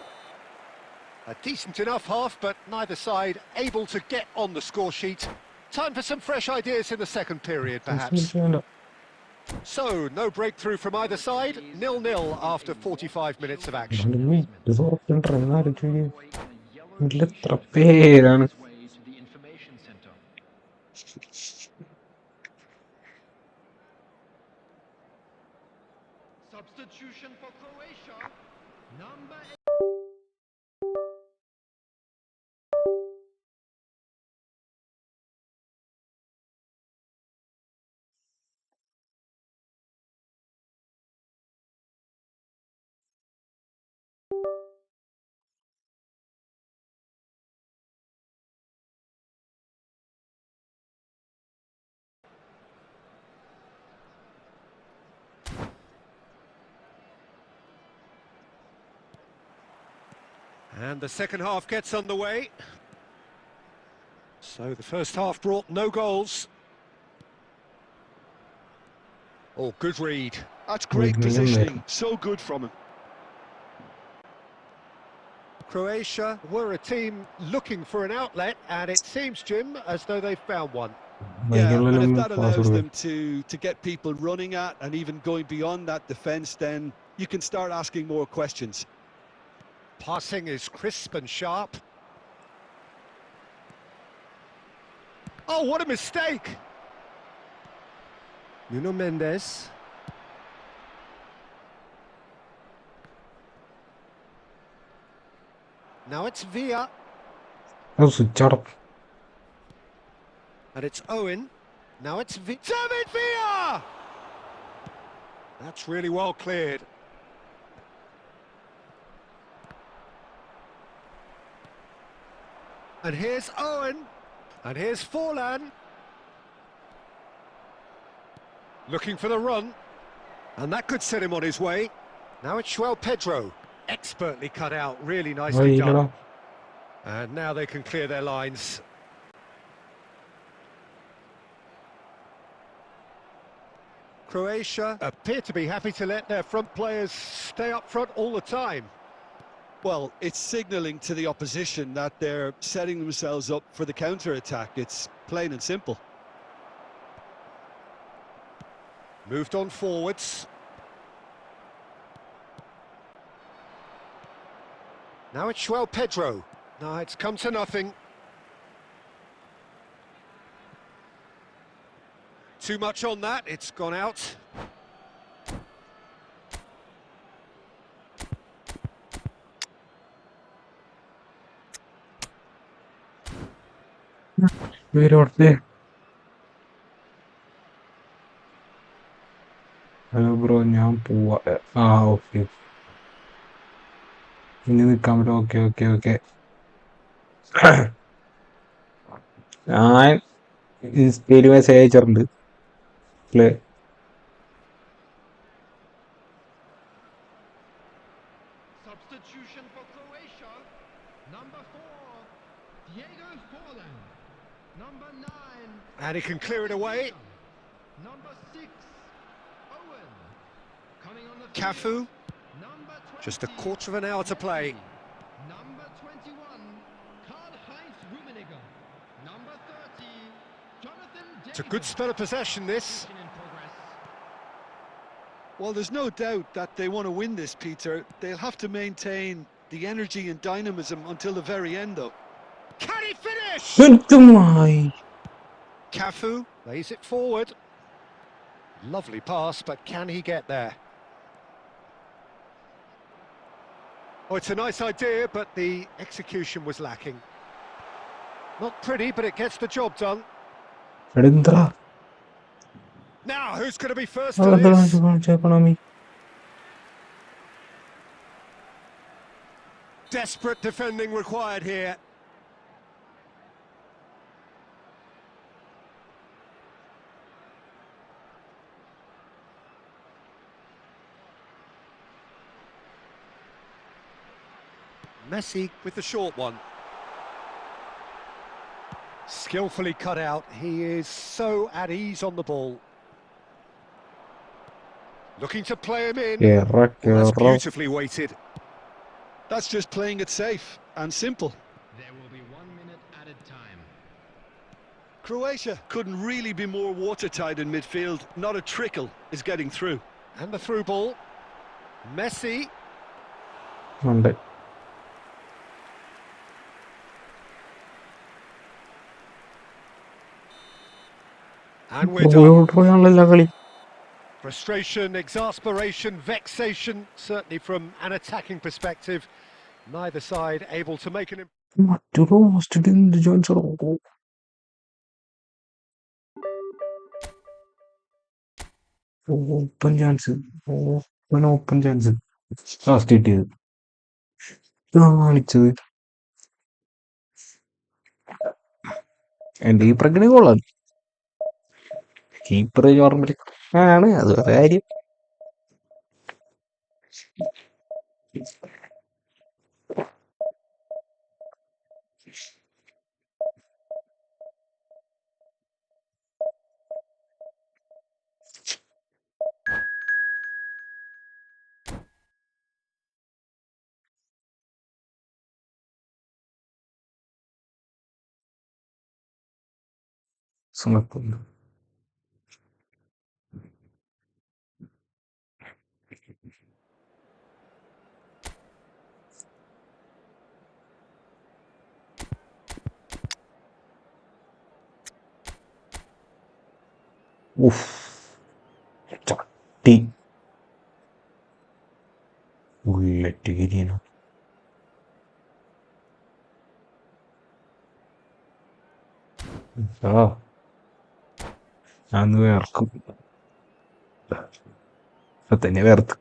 A decent enough half, but neither side able to get on the score sheet. Time for some fresh ideas in the second period, perhaps. So, no breakthrough from either side. 0-0 after 45 minutes of action. Substitution for Croatia. Number 8. And the second half gets underway. So the first half brought no goals. Oh, good read. That's great positioning. So good from him. Croatia were a team looking for an outlet, and it seems, Jim, as though they've found one. Yeah, and if that allows them to get people running at and even going beyond that defence, then you can start asking more questions. Passing is crisp and sharp. Oh, what a mistake! Nuno Mendes. Now it's Villa. And it's Owen. Now it's David Villa! That's really well cleared. And here's Owen. And here's Forlan. Looking for the run. And that could set him on his way. Now it's Pedro. Expertly cut out, really nicely done. And now they can clear their lines. Croatia appear to be happy to let their front players stay up front all the time. Well, it's signalling to the opposition that they're setting themselves up for the counter-attack. It's plain and simple. Moved on forwards. Now it's Pedro. No, it's come to nothing. Too much on that, it's gone out. Hello bro, ഞാൻ പോവാ. Okay, ഇനി നിൽക്കാൻ പറ്റും. Okay. ഞാൻ ഇൻസ്റ്റയിൽ message അയച്ചിട്ടുണ്ട്. Substitution for Croatia. Number 4, Diego Forlan. Number 9. And he can clear it away. Number 6, Owen. Coming on the Cafu. Number 20, Just a quarter of an hour to play. Number 21, Karl-Heinz Rummenigge. Number 30, Jonathan David. It's a good spell of possession, this. In progress. Well, there's no doubt that they want to win this, Peter. They'll have to maintain the energy and dynamism until the very end, though. Can he finish? Cafu lays it forward. Lovely pass, but can he get there? Oh, it's a nice idea, but the execution was lacking. Not pretty, but it gets the job done. Now, who's going to be first to this? Desperate defending required here. Messi with the short one. Skillfully cut out. He is so at ease on the ball. Looking to play him in. That's beautifully weighted. That's just playing it safe and simple. There will be 1 minute added time. Croatia couldn't really be more watertight in midfield. Not a trickle is getting through. And the through ball. Messi. ഉണ്ട്. And we're done. പോയാണല്ലോ കളി. Frustration, exasperation, vexation, certainly from an attacking perspective. Neither side able to make an... മറ്റൊരു ഹോസ്റ്റലിൽ join open chance, open chance last കിട്ടിയത് കാണിച്ചത്. എന്റെ ഈ പ്രകടനം കൊള്ളാം. കീപ്പർ നോർമലി ആണ്, അത് വേറെ കാര്യം. സുഖം. ഉഫ്, ചട്ടി ബുള്ളറ്റ് ഗിരിയനോ. ആ ഞാൻ വേർക്കും, ഇപ്പൊ തന്നെ വേർത്ത്.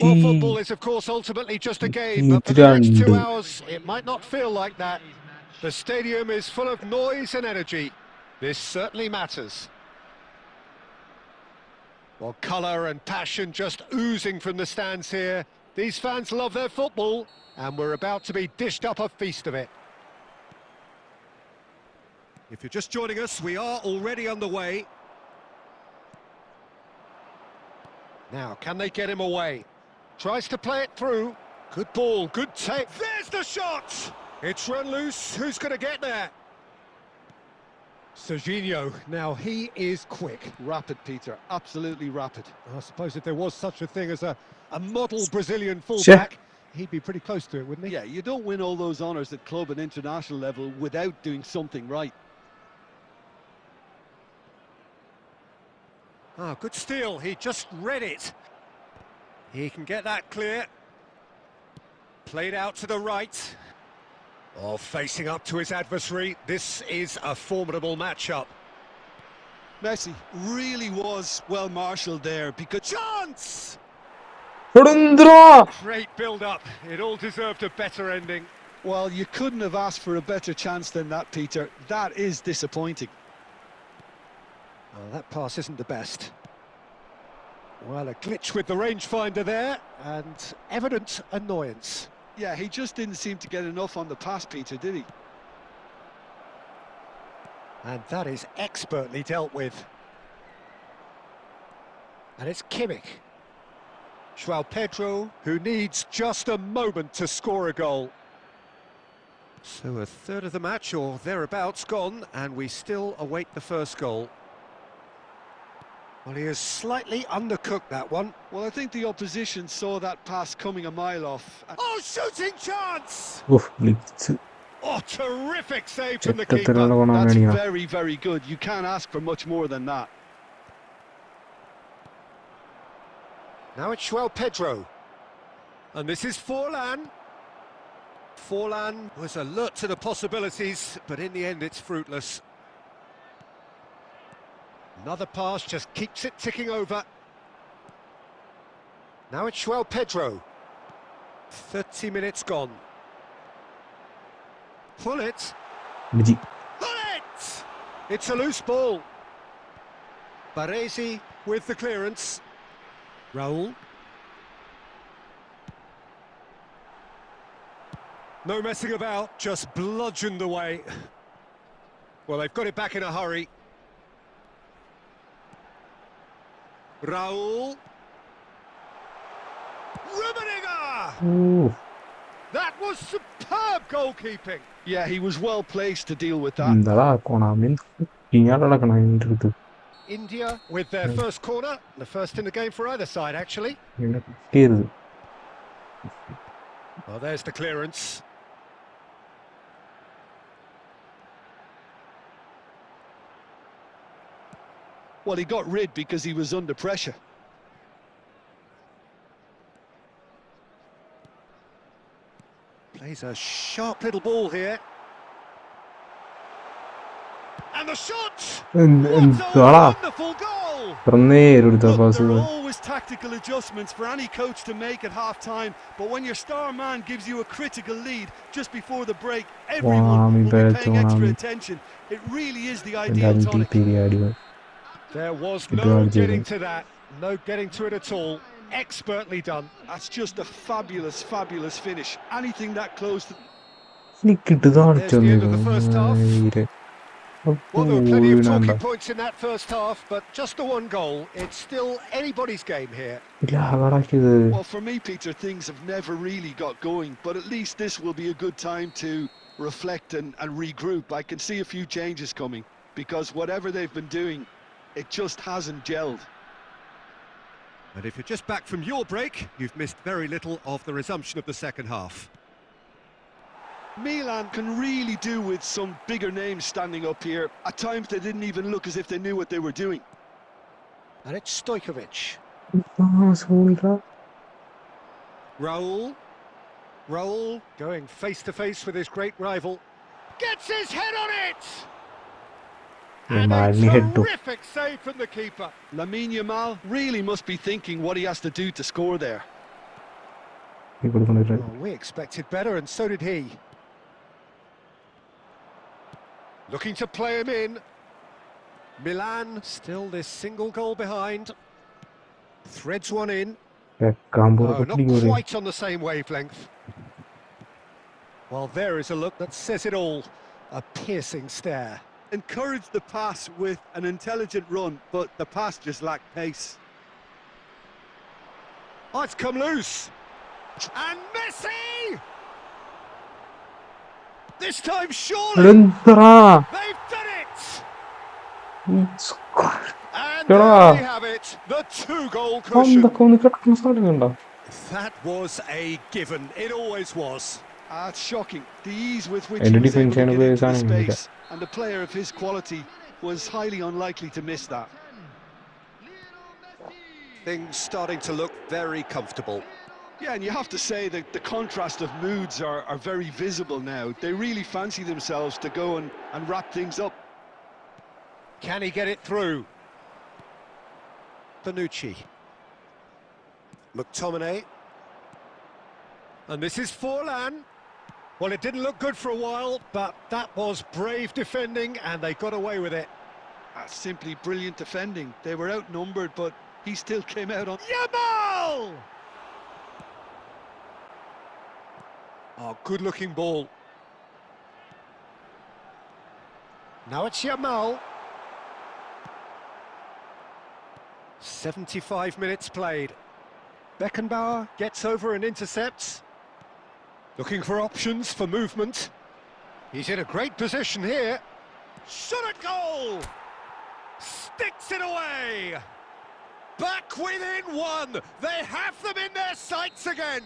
Well, football is, of course, ultimately just a game, but for the next 2 hours, it might not feel like that. The stadium is full of noise and energy. This certainly matters. Well, colour and passion just oozing from the stands here. These fans love their football, and we're about to be dished up a feast of it. If you're just joining us, we are already underway. Now, can they get him away? Tries to play it through. Good ball, good take. There's the shot! It's run loose. Who's going to get there? Serginho. Now, he is quick. Rapid, Peter. Absolutely rapid. I suppose if there was such a thing as a model Brazilian fullback, he'd be pretty close to it, wouldn't he? Yeah, you don't win all those honours at club and international level without doing something right. Ah, good steal. He just read it. He can get that clear. Played out to the right. Oh, facing up to his adversary. This is a formidable matchup. Messi really was well marshalled there because... Chance! Great build-up. It all deserved a better ending. Well, you couldn't have asked for a better chance than that, Peter. That is disappointing. Oh, that pass isn't the best. Well, a glitch with the rangefinder there, and evident annoyance. Yeah, he just didn't seem to get enough on the pass, Peter, did he? And that is expertly dealt with. And it's Kimmich. João Pedro, who needs just a moment to score a goal. So a third of the match, or thereabouts, gone, and we still await the first goal. Well, he has slightly undercooked that one. Well, I think the opposition saw that pass coming a mile off. Oh, shooting chance! Oh, terrific save from the keeper. That's very, very good. You can't ask for much more than that. Now it's João Pedro. And this is Forlan. Forlan was alert to the possibilities, but in the end it's fruitless. Another pass just keeps it ticking over. Now it's João Pedro. 30 minutes gone. Pull it! Pull it! It's a loose ball. Baresi with the clearance. Raul. No messing about, just bludgeoned away. Well, they've got it back in a hurry. Raul. Rummenigge! Ooh. That was superb goalkeeping. Yeah, he was well placed to deal with that. എന്താടാ കൊണാമിൻ ഇങ്ങാടക്കണം അതിൻ്റെ അടുത്ത് India with their first corner, the first in the game for either side, actually. ഇങ്ങനെ കിട്ടിയത്. Well, there's the clearance. Well, he got rid because he was under pressure. Plays a sharp little ball here. And the shot! What a എന്താടാ wonderful goal! നേരെടുത്ത Look, pass. there are always tactical adjustments for any coach to make at half-time, but when your star man gives you a critical lead just before the break, everyone will be paying extra attention. It really is the ideal tonic. There was Good no work, getting Jaden. to that, no getting to it at all. Expertly done. That's just a fabulous, fabulous finish. Anything that close to... There's the end of the first half. Well, there were plenty of talking points in that first half, but just the one goal. It's still anybody's game here. Well, for me, Peter, things have never really got going, but at least this will be a good time to reflect and regroup. I can see a few changes coming, because whatever they've been doing, it just hasn't gelled. And if you're just back from your break, you've missed very little of the resumption of the second half. Milan can really do with some bigger names standing up here. At times they didn't even look as if they knew what they were doing. And it's Stojkovic. Raul going face to face with his great rival. Gets his head on it! And a terrific save from the keeper. Lamine Yamal really must be thinking what he has to do to score there. Well, we expected better, and so did he. Looking to play him in. Milan still this single goal behind. Threads one in. Oh, not quite on the same wavelength. Well, there is a look that says it all. A piercing stare. Encouraged the pass with an intelligent run, but the pass just lacked pace. Oh, it's come loose. And Messi! This time, surely! They've done it! And there we have it, the two-goal cushion. That was a given, it always was. It's shocking, the ease with which he was able to get into the space, and a player of his quality was highly unlikely to miss that. Things starting to look very comfortable. Yeah, and you have to say that the contrast of moods are very visible now. They really fancy themselves to go and wrap things up. Can he get it through? Bonucci. McTominay. And this is Forlan. Well, it didn't look good for a while, but that was brave defending, and they got away with it. That's simply brilliant defending. They were outnumbered, but he still came out on... Yamal! Oh, good-looking ball. Now it's Yamal. 75 minutes played. Beckenbauer gets over and intercepts. Looking for options for movement. He's in a great position here. Shot at goal! Sticks it away! Back within one! They have them in their sights again!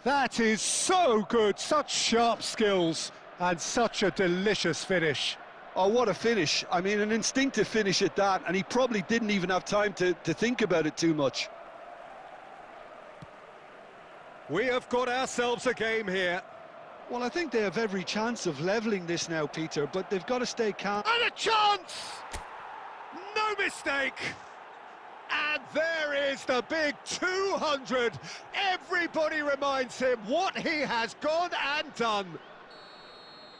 That is so good, such sharp skills, and such a delicious finish. Oh, what a finish. I mean, an instinctive finish at that, and he probably didn't even have time to think about it too much. We have got ourselves a game here. Well, I think they have every chance of levelling this now, Peter, but they've got to stay calm. And a chance! No mistake! And there is the big 200. Everybody reminds him what he has gone and done.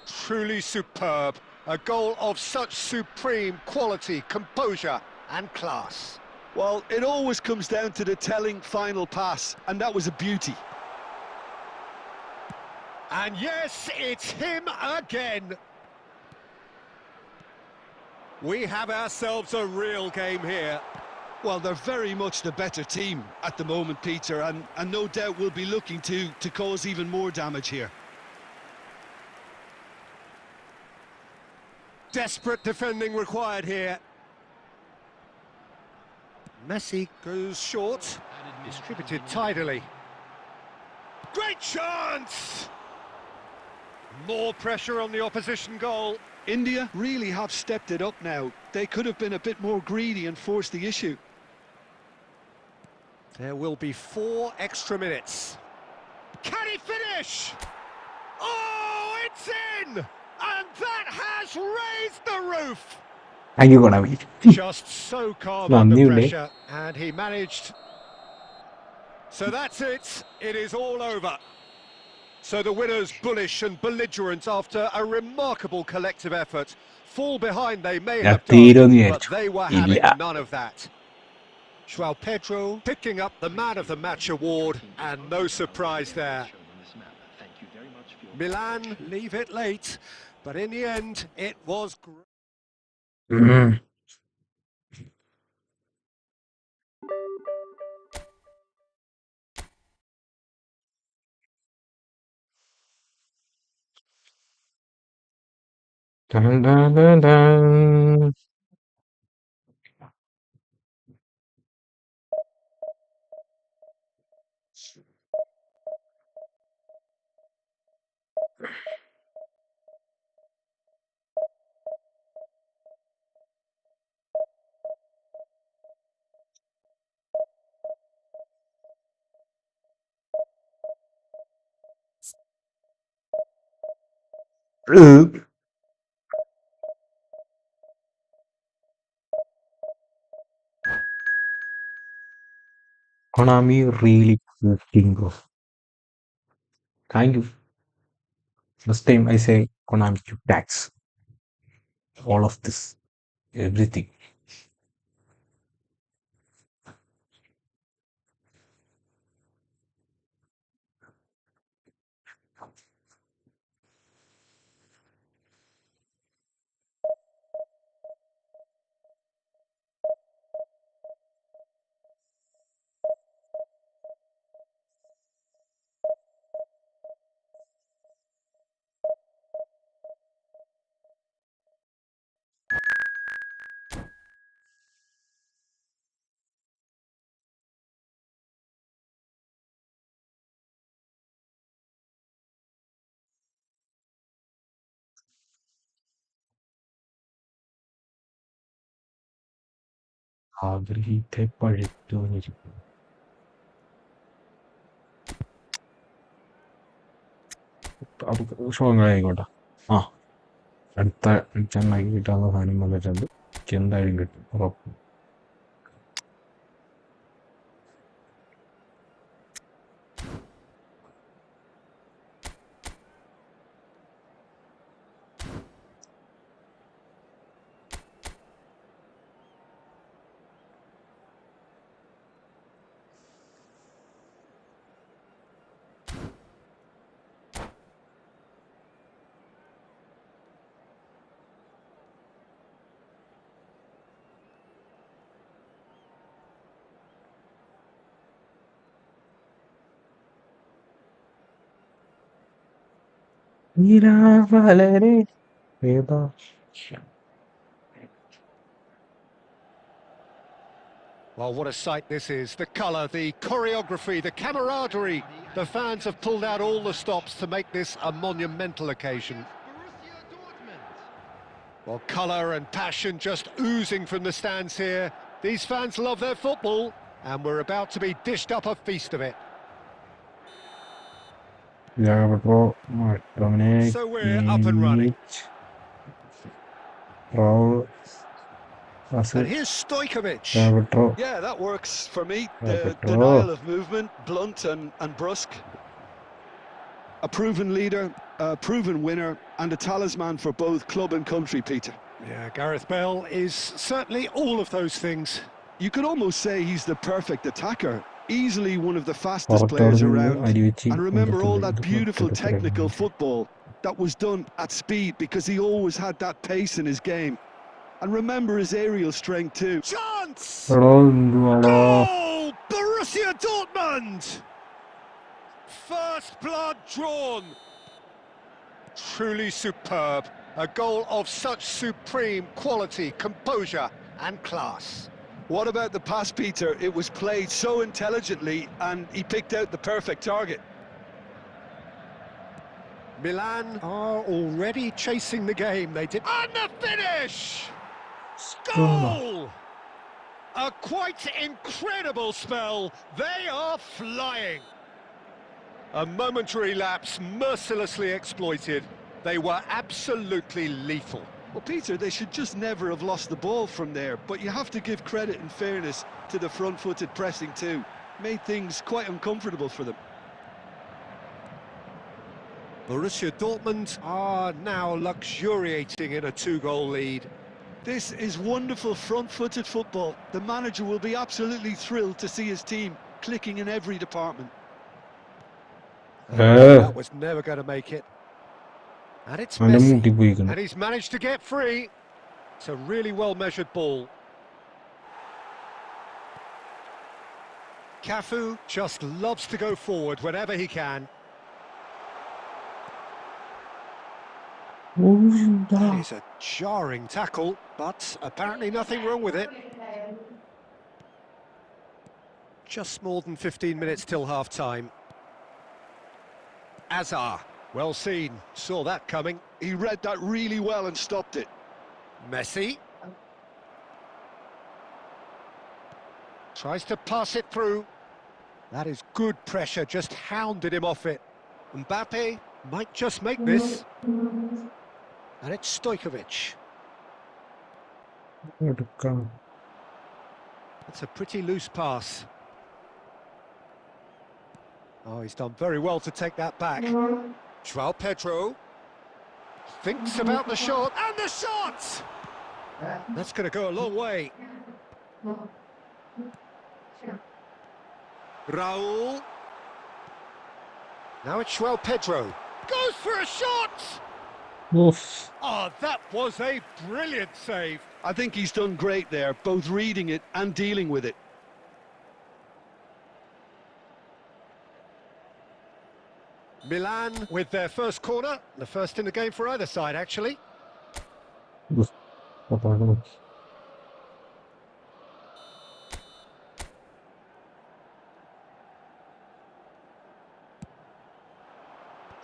Truly superb. A goal of such supreme quality, composure and class. Well, it always comes down to the telling final pass, and that was a beauty. And yes, it's him again. We have ourselves a real game here. Well, they're very much the better team at the moment, Peter, and no doubt will be looking to cause even more damage here. Desperate defending required here. Messi goes short, distributed tidily. Great chance! More pressure on the opposition goal. India really have stepped it up now. They could have been a bit more greedy and forced the issue. There will be 4 extra minutes. Can he finish? Oh, it's in! And that has raised the roof! Thank you, Konami. Just so calm under pressure, and he managed. So that's it. It is all over. So the winners, bullish and belligerent after a remarkable collective effort. Fall behind they may have done, but they were having none of that. Joao Pedro picking up the Man of the Match award, and no surprise there. Milan leave it late, but in the end, it was great. Dun, dun, dun, dun. Konami really king of. Thank you. This time I say Konami you tax all of this, everything. ആഗ്രഹിത്തെ പഴുത്തു വന്നിരിക്കുന്നു. അത് strong ആയിക്കോട്ടെ. ആ അടുത്ത ചെന്നായി കിട്ടാവുന്ന സാധനം വന്നിട്ടുണ്ട്. എന്തായാലും കിട്ടും ഉറപ്പ്. വളരെ Well, what a sight this is. The colour, the choreography, the camaraderie. The fans have pulled out all the stops to make this a monumental occasion. Well, colour and passion just oozing from the stands here. These fans love their football, and we're about to be dished up a feast of it. So we're up and running. And here's Stojkovic. Yeah, that works for me. The denial of movement, blunt and brusque. A proven leader, a proven winner, and a talisman for both club and country, Peter. Yeah, Gareth Bale is certainly all of those things. You could almost say he's the perfect attacker. Easily one of the fastest players around. And remember all that beautiful technical football that was done at speed, because he always had that pace in his game. And remember his aerial strength too. Chance! Goal! Borussia Dortmund! First blood drawn. Truly superb. A goal of such supreme quality, composure and class. What about the pass, Peter? It was played so intelligently and he picked out the perfect target. Milan are already chasing the game. They did. And the finish! Goal! A quite incredible spell. They are flying. A momentary lapse mercilessly exploited. They were absolutely lethal. Well, Peter, they should just never have lost the ball from there, but you have to give credit and fairness to the front-footed pressing too. Made things quite uncomfortable for them. Borussia Dortmund are now luxuriating in a 2-goal lead. This is wonderful front-footed football. The manager will be absolutely thrilled to see his team clicking in every department. That was never going to make it. And it's Messi, and he's managed to get free. It's a really well-measured ball. Cafu just loves to go forward whenever he can. That is a jarring tackle, but apparently nothing wrong with it. Just more than 15 minutes till half-time. Azar, well seen, saw that coming. He read that really well and stopped it. Messi. Tries to pass it through. That is good pressure, just hounded him off it. Mbappe might just make this. And it's Stojkovic. That's a pretty loose pass. Oh, he's done very well to take that back. João Pedro thinks about the shot, and the shot! That's going to go a long way. Raul. Now it's João Pedro. Goes for a shot! Oof. Oh, that was a brilliant save. I think he's done great there, both reading it and dealing with it. Milan with their first corner, the first in the game for either side, actually.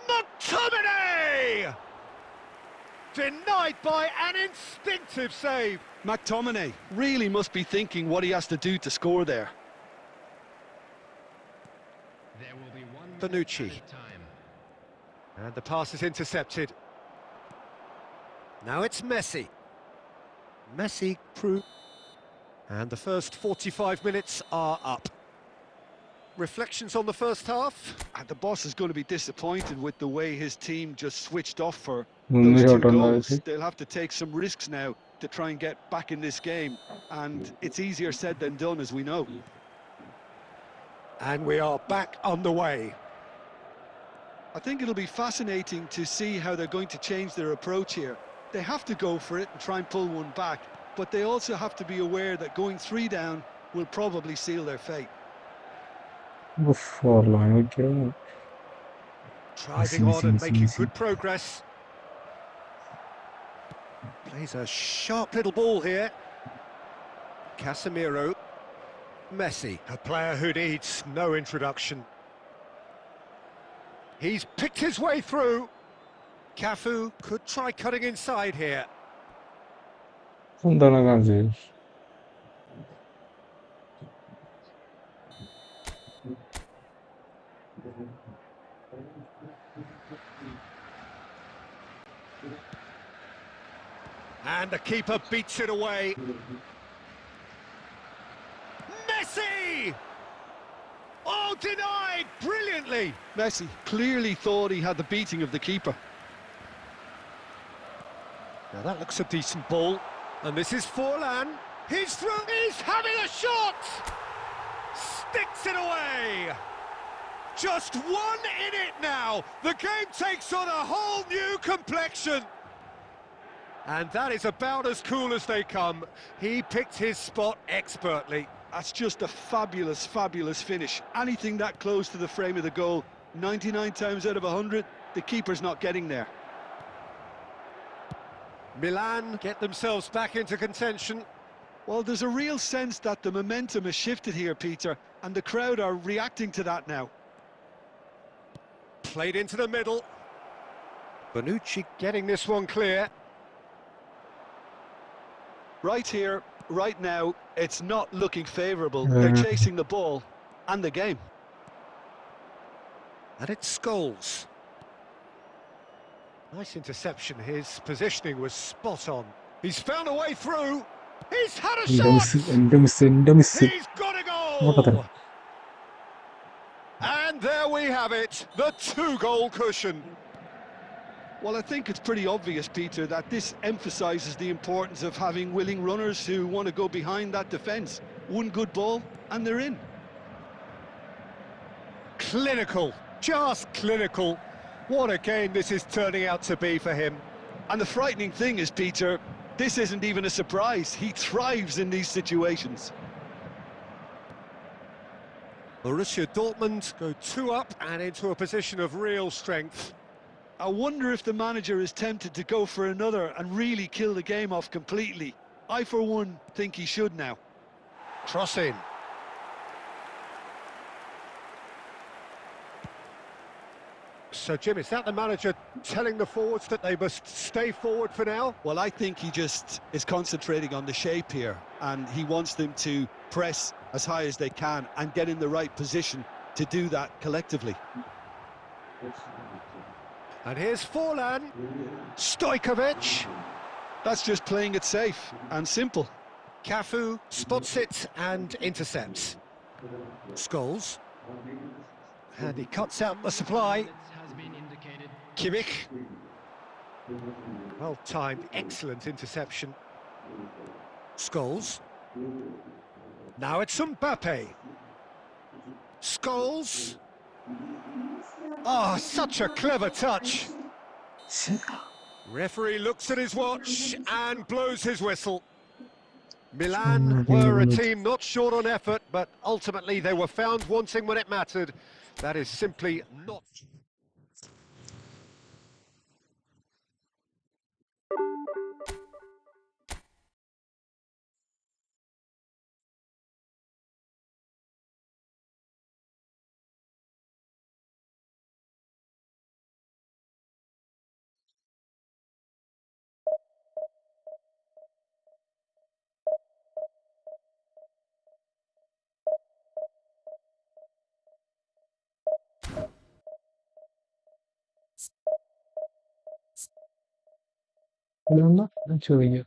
McTominay! Denied by an instinctive save. McTominay really must be thinking what he has to do to score there. There will be one Bonucci. time. And the pass is intercepted. Now it's Messi. Messi through. And the first 45 minutes are up. Reflections on the first half? And the boss is going to be disappointed with the way his team just switched off for those two goals. They'll have to take some risks now to try and get back in this game. And it's easier said than done, as we know. And we are back on the way. I think it'll be fascinating to see how they're going to change their approach here. They have to go for it and try and pull one back, but they also have to be aware that going 3 down will probably seal their fate. Driving on and making good progress. Plays a sharp little ball here. Casemiro. Messi, a player who needs no introduction. He's picked his way through. Cafu could try cutting inside here. And the keeper beats it away. Messi! Oh, denied brilliantly. Messi clearly thought he had the beating of the keeper. Now that looks a decent ball. And this is Forlan. He's through. He's having a shot! sticks it away. Just 1 in it now. The game takes on a whole new complexion. And that is about as cool as they come. He picked his spot expertly. That's just a fabulous, fabulous finish. Anything that close to the frame of the goal, 99 times out of 100, the keeper's not getting there. Milan get themselves back into contention. Well, there's a real sense that the momentum has shifted here, Peter, and the crowd are reacting to that now. Played into the middle. Bonucci getting this one clear. Right here, right now, it's not looking favourable. They're chasing the ball and the game. And it's Scholes. Nice interception. His positioning was spot on. He's found a way through. He's had a shot. He's got a goal. And there we have it, the 2-goal cushion. Well, I think it's pretty obvious, Peter, that this emphasises the importance of having willing runners who want to go behind that defence. One good ball, and they're in. Clinical, just clinical. What a game this is turning out to be for him. And the frightening thing is, Peter, this isn't even a surprise. He thrives in these situations. Borussia Dortmund go 2 up and into a position of real strength. I wonder if the manager is tempted to go for another and really kill the game off completely. I, for one, think he should now. Cross in. So, Jim, is that the manager telling the forwards that they must stay forward for now? Well, I think he just is concentrating on the shape here, and he wants them to press as high as they can and get in the right position to do that collectively. And here's Forlan. Stojkovic. That's just playing it safe and simple. Cafu spots it and intercepts. Scholes. And he cuts out the supply. Kimmich. Well timed, excellent interception. Scholes. Now it's Mbappe. Scholes. Oh, such a clever touch. Referee looks at his watch and blows his whistle. Milan were a team not short on effort, but ultimately they were found wanting when it mattered. That is simply not... ചോദിക്കും.